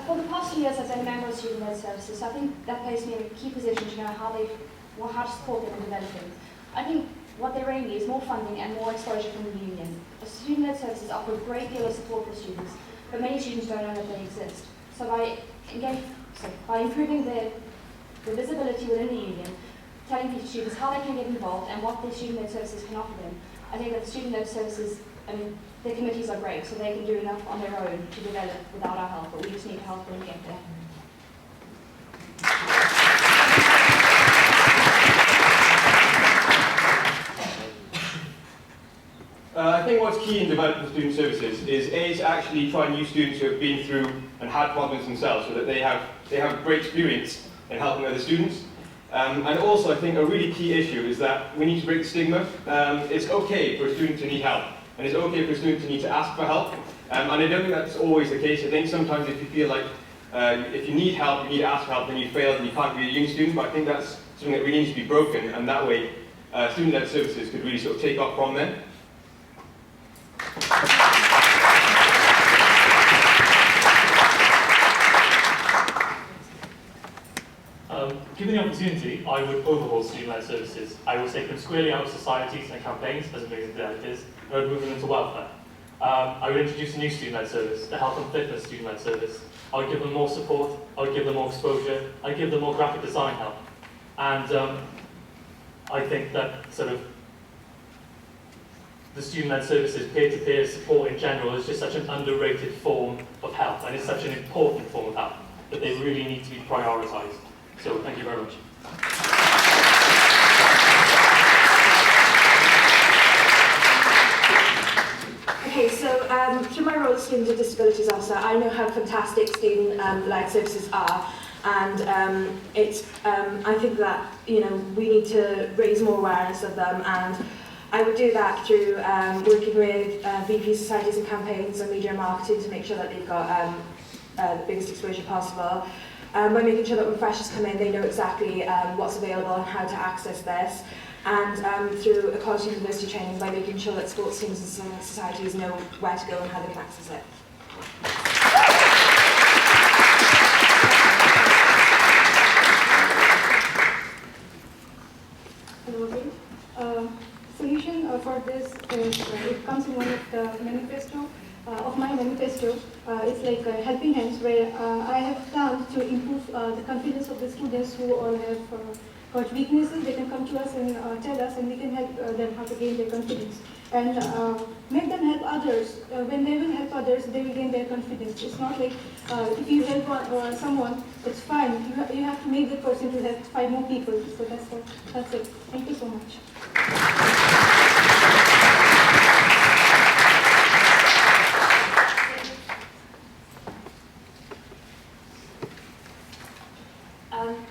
For the past 2 years, I've been a member of student-led services, so I think that places me in a key position to know how to support them in developing. I think what they really need is more funding and more exposure from the union. Student-led services offer a great deal of support for students, but many students don't know that they exist. So by improving the visibility within the union, telling the students how they can get involved and what the student-led services can offer them, I think that student-led services, the committees are great, so they can do enough on their own to develop without our help, but we just need to help them get there. I think what's key in developing student services is A, to actually try and use students who have been through and had problems themselves, so that they have great experience in helping other students. And also, I think a really key issue is that we need to break the stigma. It's okay for a student to need help, and it's okay for a student to need to ask for help. And I don't think that's always the case. I think sometimes if you feel like if you need help, you need to ask for help, then you failed and you can't be a uni student. But I think that's something that really needs to be broken, and that way student-led services could really sort of take off from there. Given the opportunity, I would overhaul student-led services. I would take them squarely out of societies and campaigns, as amazing as it is, and I would move them into welfare. I would introduce a new student-led service, the health and fitness student-led service. I would give them more support, I would give them more exposure, I would give them more graphic design help. And I think that sort of the student-led services, peer-to-peer support in general, is just such an underrated form of help, and it's such an important form of help that they really need to be prioritised. So thank you very much. Okay, so through my role as Student and Disabilities Officer, I know how fantastic student-led services are, and I think that we need to raise more awareness of them, and I would do that through working with VP societies and campaigns and media and marketing to make sure that they've got the biggest exposure possible. By making sure that when freshers come in, they know exactly what's available and how to access this. And through equality university training, by making sure that sports teams and societies know where to go and how they can access it. Hello, solution for this is it comes in one of the manifesto of my manifesto. It's like helping hands, where I have planned to improve the confidence of the students who all have got weaknesses. They can come to us and tell us, and we can help them how to gain their confidence and make them help others. When they will help others, they will gain their confidence. It's not like if you help someone, it's fine. You have to make the person to help 5 more people. So that's it. Thank you so much.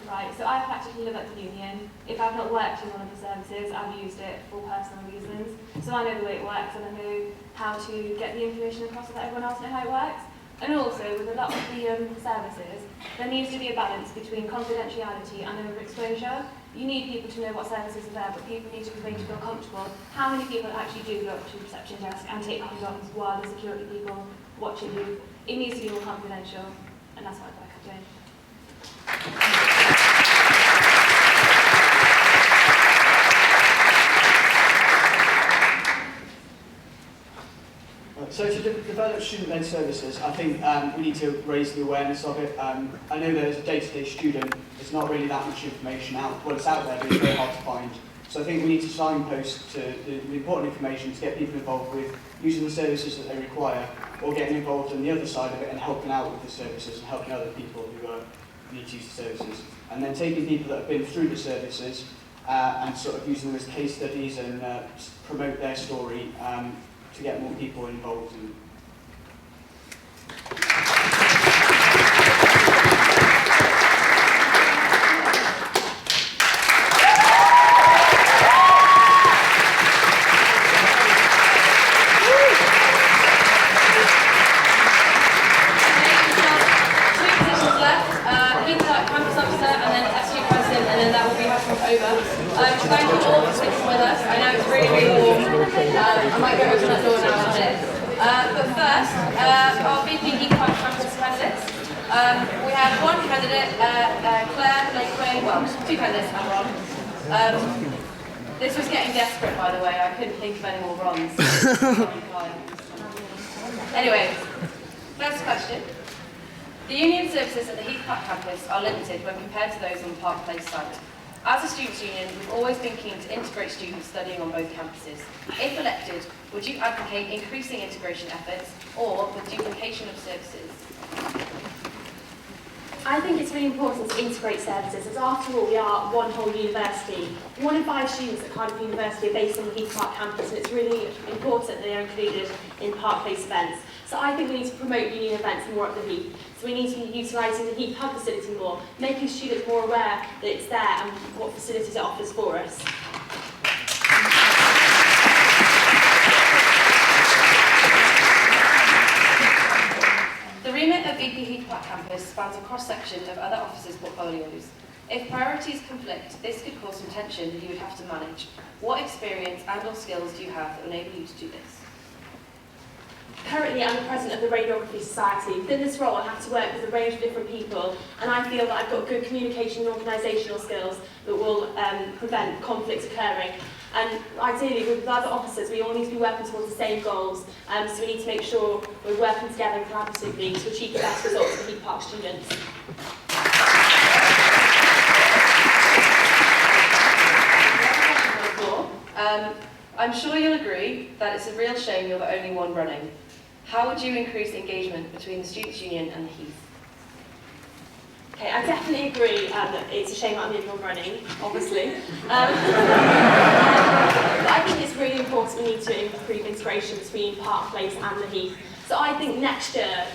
Right, so I practically live at the union. If I've not worked in one of the services, I've used it for personal reasons. So I know the way it works, and I know how to get the information across so that everyone else knows how it works. And also, with a lot of the services, there needs to be a balance between confidentiality and overexposure. You need people to know what services are there, but people need to be made to feel comfortable. How many people actually do go up to the reception desk and take condoms while the security people watching you? It needs to be more confidential, and that's what I'd like to do. So to develop student-led services, I think we need to raise the awareness of it. I know that as a day-to-day student, there's not really that much information out. Well, it's out there, but it's very hard to find. So I think we need to signpost to the important information to get people involved with using the services that they require, or getting involved on the other side of it and helping out with the services and helping other people who need to use the services. And then taking people that have been through the services and sort of using them as case studies and promote their story to get more people involved. Heath Park campus officer and then SU president, and then that will be happening over. Thank you all for sticking with us. I know it's really, really warm. I might go open that door now in a minute. But first, our VP Heath Park campus candidates. We have one candidate, Claire Lakeway, well, 2 candidates and Ron. This was getting desperate, by the way. I couldn't think of any more Rons. Anyway, first question. The union services at the Heath Park campus are limited when compared to those on the Park Place site. As a students' union, we've always been keen to integrate students studying on both campuses. If elected, would you advocate increasing integration efforts or the duplication of services? I think it's really important to integrate services, as after all we are one whole university. 1 in 5 students at Cardiff University are based on the Heath Park campus, and it's really important that they are included in Park Place events. So I think we need to promote union events more at the Heath. So we need to be utilising the Heath Hub facility more, making students more aware that it's there and what facilities it offers for us. The remit of VP Heath Park campus spans a cross-section of other officers' portfolios. If priorities conflict, this could cause some tension that you would have to manage. What experience and/or skills do you have that enable you to do this? Currently, I'm the president of the Radiography Society. Within this role, I have to work with a range of different people, and I feel that I've got good communication and organisational skills that will prevent conflicts occurring. And ideally, with other officers, we all need to be working towards the same goals, so we need to make sure we're working together collaboratively to achieve the best results for Heath Park students. I'm sure you'll agree that it's a real shame you're the only one running. How would you increase engagement between the Students' Union and the Heath? Okay, I definitely agree that it's a shame I'm the only one running, obviously. But I think it's really important we need to improve integration between Park Place and the Heath. So I think next year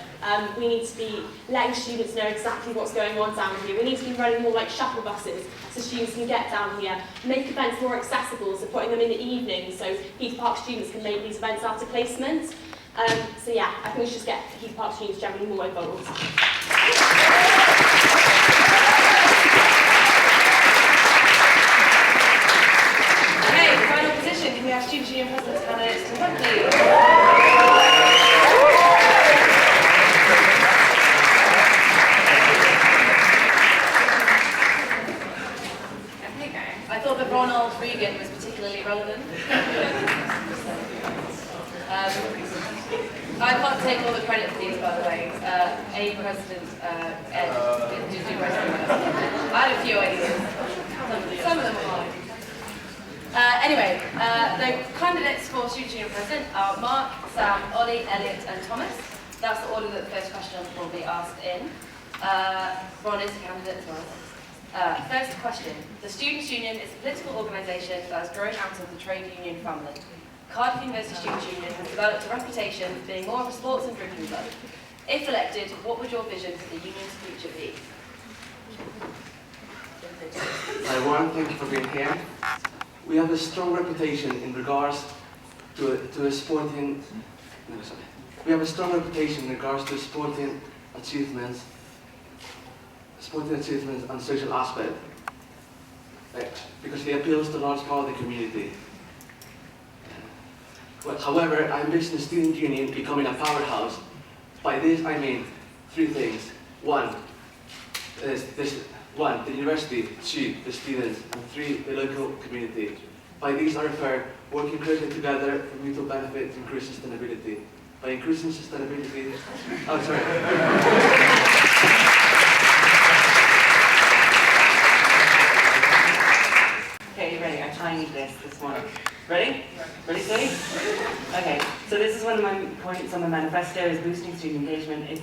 we need to be letting students know exactly what's going on down here. We need to be running more like shuttle buses so students can get down here, make events more accessible, so putting them in the evening so Heath Park students can make these events after placement. So yeah, I think we should just get Heath Park students generally more involved. Okay, final position. Can we have Students' Union President candidates to the front, please? I thought that Ronald Reagan was particularly relevant. I can't take all the credit for these, by the way. A President Ed did do most of them. I had a few ideas. Some of them were mine. Anyway, the candidates for Students' Union President are Mark, Sam, Ollie, Elliot and Thomas. That's the order that the first question will be asked in. Ron is a candidate as well. First question. The Students' Union is a political organisation that has grown out of the trade union family. Cardiff University Students' Union has developed a reputation for being more of a sports and drinking club. If elected, what would your vision for the union's future be? Hi everyone, thank you for being here. We have a strong reputation in regards to a sporting. No, sorry. We have a strong reputation in regards to sporting achievements and social aspect, because it appeals to large part of the community. Well, however, I envision the student union becoming a powerhouse. By this I mean three things. One, the university, two, the students, and three, the local community. By these I refer working closely together for mutual benefit to increase sustainability. By increasing sustainability, oh sorry. Okay, you ready? I timed this morning. Ready? Ready, steady? Okay, so this is one of my points on the manifesto, is boosting student engagement. If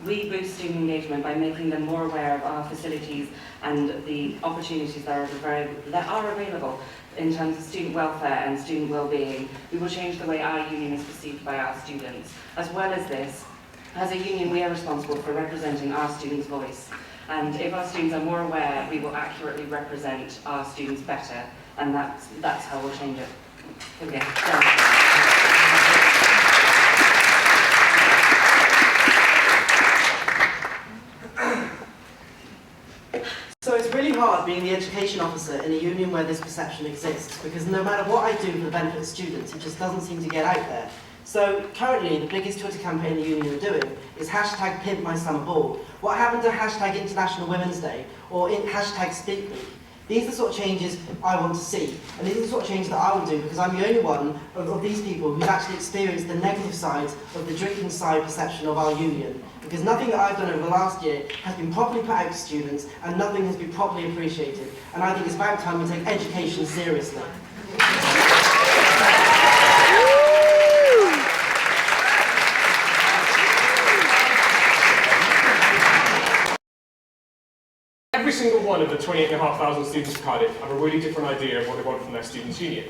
we boost student engagement by making them more aware of our facilities and the opportunities that are available in terms of student welfare and student well-being, we will change the way our union is perceived by our students. As well as this, as a union, we are responsible for representing our students' voice. And if our students are more aware, we will accurately represent our students better, and that's how we'll change it. Okay, done. So it's really hard being the education officer in a union where this perception exists, because no matter what I do for the benefit of students, it just doesn't seem to get out there. So currently, the biggest Twitter campaign the union are doing is hashtag Pimp My Summer Ball. What happened to hashtag International Women's Day or hashtag Speak Week? These are the sort of changes I want to see, and these are the sort of changes that I will do, because I'm the only one of these people who's actually experienced the negative sides of the drinking side perception of our union. Because nothing that I've done over the last year has been properly put out to students, and nothing has been properly appreciated. And I think it's about time we take education seriously. Every single one of the 28,500 students of Cardiff have a really different idea of what they want from their students' union.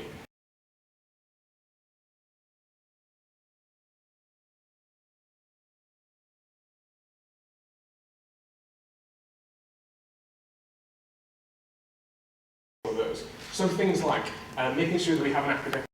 So things like making sure that we have an academic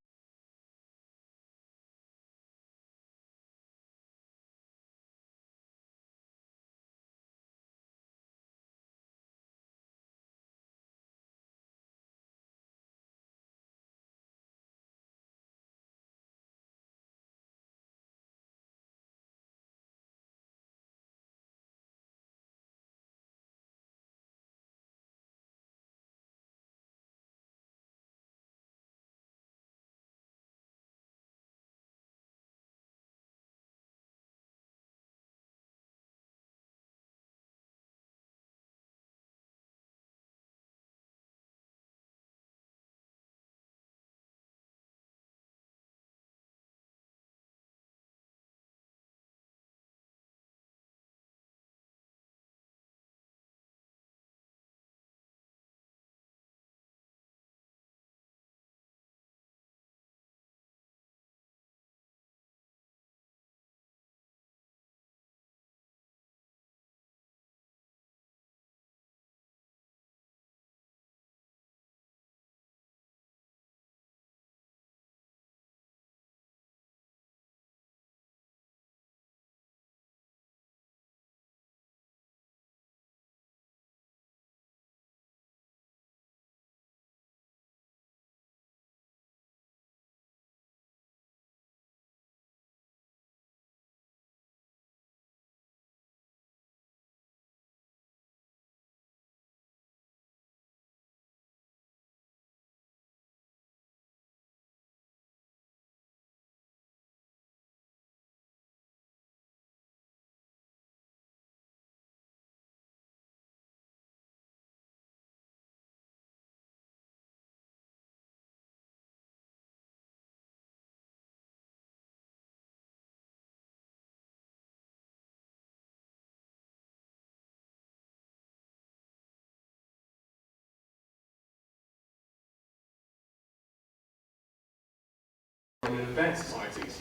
event societies.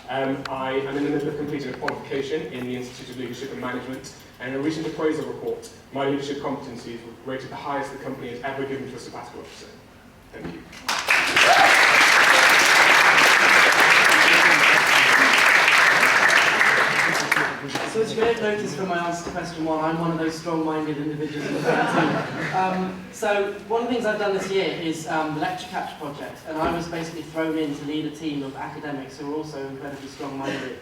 I am in the middle of completing a qualification in the Institute of Leadership and Management, and in a recent appraisal report, my leadership competencies were rated the highest the company has ever given to a sabbatical officer. Thank you. So as you may have noticed from my answer to question 1, I'm one of those strong-minded individuals in the team. So one of the things I've done this year is the Lecture Capture project, and I was basically thrown in to lead a team of academics who are also incredibly strong-minded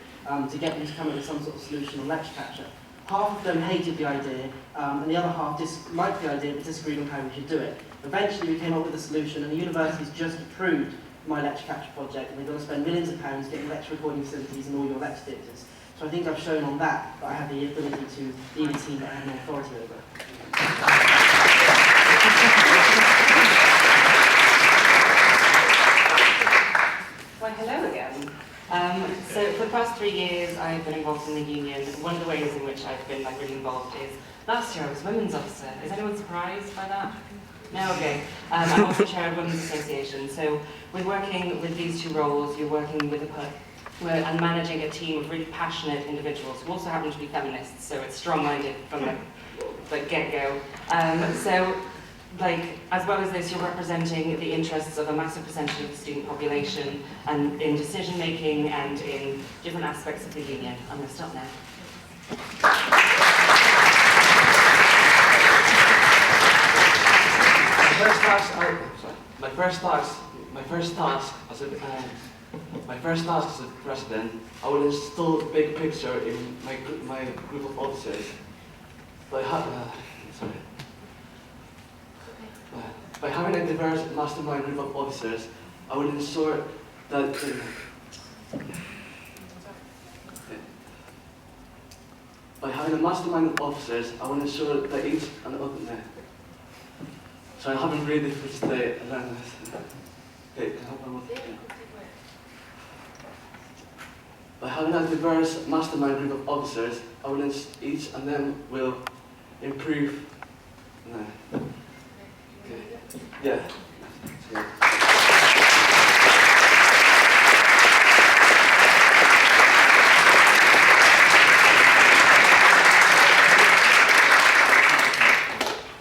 to get them to come up with some sort of solution on lecture capture. Half of them hated the idea, and the other half liked the idea but disagreed on how we should do it. Eventually we came up with a solution, and the university's just approved my Lecture Capture project, and they're going to spend millions of pounds getting lecture recording facilities and all your lecture theatres. So I think I've shown on that I have the ability to lead a team that I have no authority over. Well, hello again. So for the past 3 years, I've been involved in the union. One of the ways in which I've been really involved is last year I was Women's Officer. Is anyone surprised by that? No, okay. I'm also chair of Women's Association. So we're working with these 2 roles. You're working with and managing a team of really passionate individuals who also happen to be feminists. So it's strong-minded from the get-go. So, like, as well as this, you're representing the interests of a massive percentage of the student population, and in decision-making and in different aspects of the union. I'm going to stop now. My first task as a president, I will install a big picture in my group of officers. By having a diverse mastermind group of officers, I will ensure that by having a mastermind of officers, I will ensure that each and so I haven't really difficult today. Okay, can I help them with it? By having a diverse mastermind group of officers, I will each and them will improve. Okay. Yeah.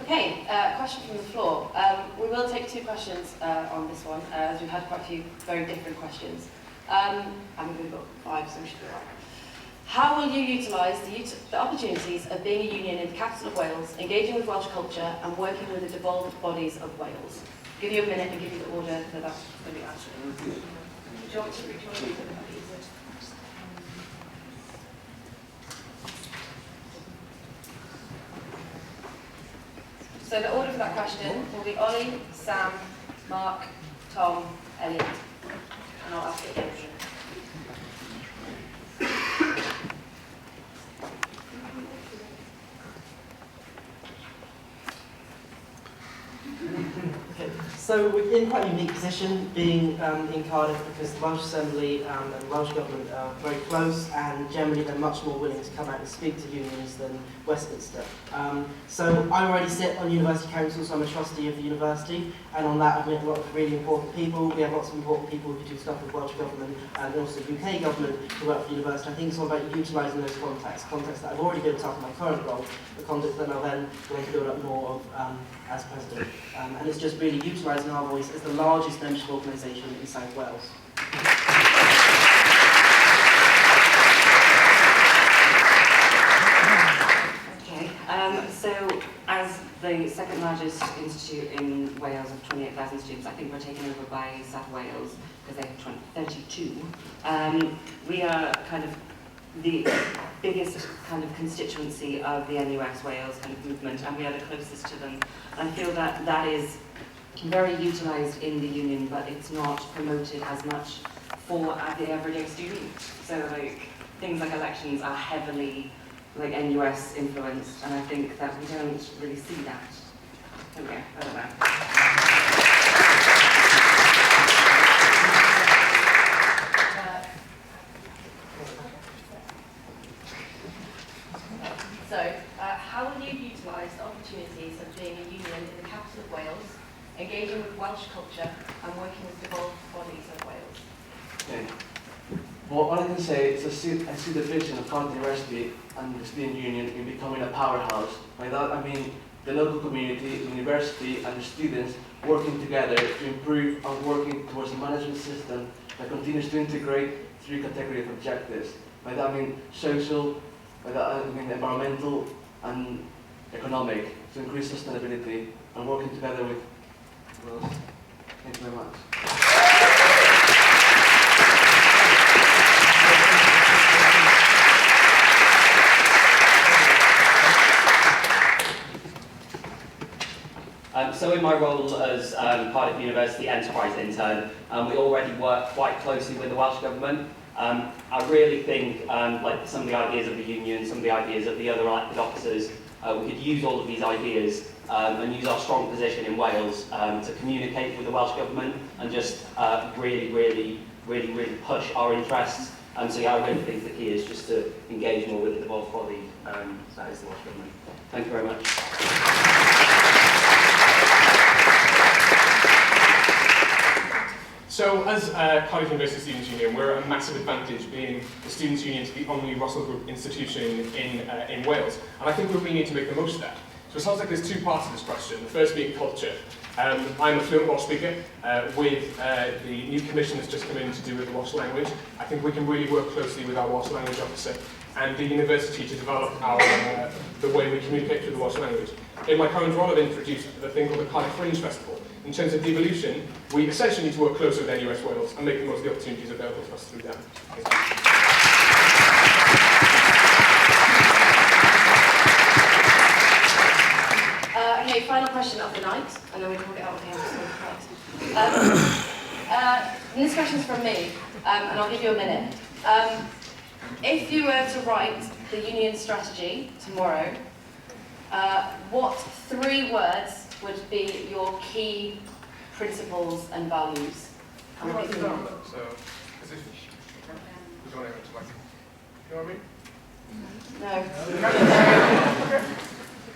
Okay, question from the floor. We will take 2 questions on this one, as we've had quite a few very different questions. And we've got 5, so we should be all right. How will you utilise the opportunities of being a union in the capital of Wales, engaging with Welsh culture and working with the devolved bodies of Wales? I'll give you a minute and give you the order that that's going to be answered. Do you want to read it? So the order for that question will be Ollie, Sam, Mark, Tom, Elliot. And I'll ask it again. Okay. So we're in quite a unique position being in Cardiff, because the Welsh Assembly and Welsh Government are very close, and generally they're much more willing to come out and speak to unions than Westminster. So I already sit on University Council, so I'm a trustee of the university, and on that I've met a lot of really important people. We have lots of important people who do stuff with Welsh Government and also UK Government who work for the university. I think it's all about utilising those contacts that I've already built up in my current role, the contacts that I'll then going to build up more of as president. And it's just really utilising our voice as the largest membership organisation in South Wales. Okay, so as the second largest institute in Wales of 28,000 students, I think we're taken over by South Wales because they have 32. We are kind of the biggest kind of constituency of the NUS Wales kind of movement, and we are the closest to them. And I feel that that is very utilised in the union, but it's not promoted as much for the everyday student. So like things like elections are heavily like NUS influenced, and I think that we don't really see that. Okay, I don't know. So, how will you utilise the opportunities of being a union in the capital of Wales, engaging with Welsh culture and working with devolved bodies of Wales? Okay. Well, all I can say is I see the vision of Cardiff University and the student union in becoming a powerhouse. By that I mean the local community, the university and the students working together to improve and working towards a management system that continues to integrate 3 categories of objectives. By that I mean social, by that I mean environmental and economic, to increase sustainability and working together with Welsh. Thank you very much. So in my role as Cardiff University Enterprise Intern, we already work quite closely with the Welsh Government. I really think, like some of the ideas of the union, some of the ideas of the other elected officers, we could use all of these ideas and use our strong position in Wales to communicate with the Welsh Government and just really push our interests. So yeah, I really think the key is just to engage more with the Welsh body, that is the Welsh Government. Thank you very much. So as Cardiff University Students' Union, we're at a massive advantage being the Students' Union to the only Russell Group institution in Wales. And I think we really need to make the most of that. So it sounds like there's 2 parts to this question. The first being culture. I'm a fluent Welsh speaker. With the new commission that's just come in to do with the Welsh language, I think we can really work closely with our Welsh language officer and the university to develop the way we communicate through the Welsh language. In my current role, I've introduced the thing called the Cardiff Fringe Festival. In terms of devolution, we essentially need to work closer with NUS Wales and make the most of the opportunities available to us through them. Okay, final question of the night, and then we can get out of here. This question's from me, and I'll give you a minute. If you were to write the union strategy tomorrow, what 3 words would be your key principles and values? So, as if we don't have to, like, you know what I mean? No.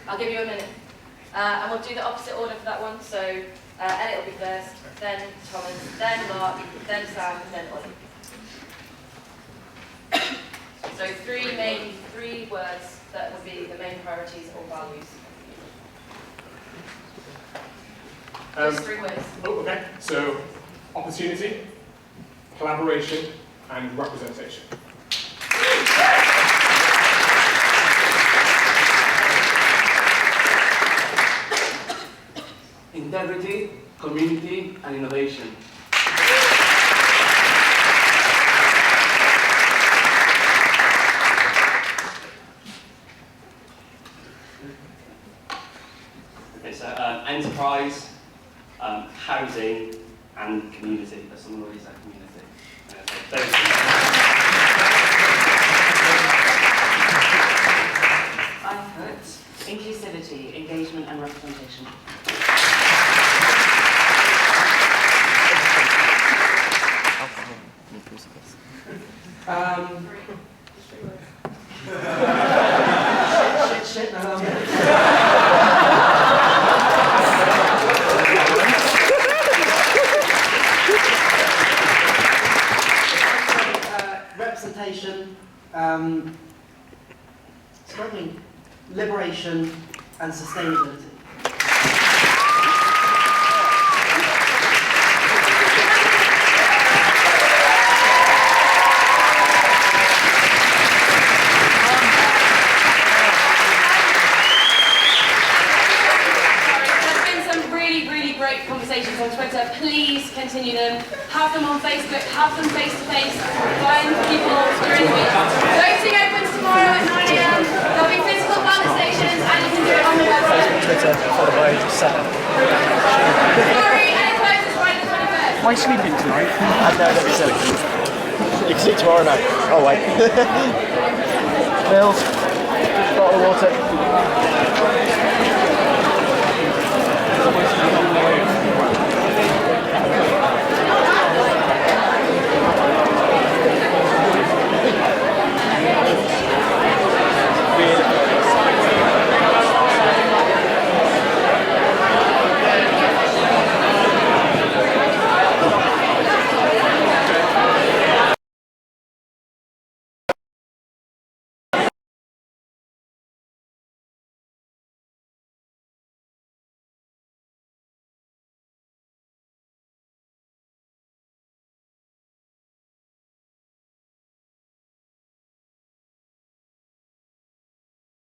I'll give you a minute. And we'll do the opposite order for that one. So, Elliot will be first, then Thomas, then Mark, then Sam, then Ollie. So 3 words that would be the main priorities or values. Just 3 words. Oh, okay. So, opportunity, collaboration, and representation. Integrity, community, and innovation. Okay, so enterprise, housing, and community. But someone already said community. I put inclusivity, engagement, and representation. Shit. Representation, struggling, liberation, and sustainability. Conversations on Twitter, please continue them. Have them on Facebook, have them face to face, find people during the week. Voting opens tomorrow at 9 AM. There'll be physical ballot stations and you can do it on the website. Twitter, followed by 7. Sorry, and it closes Friday the 21st. Why are you sleeping tonight? No, don't be silly. You can see it tomorrow night. Oh, wait. Mills, bottle of water.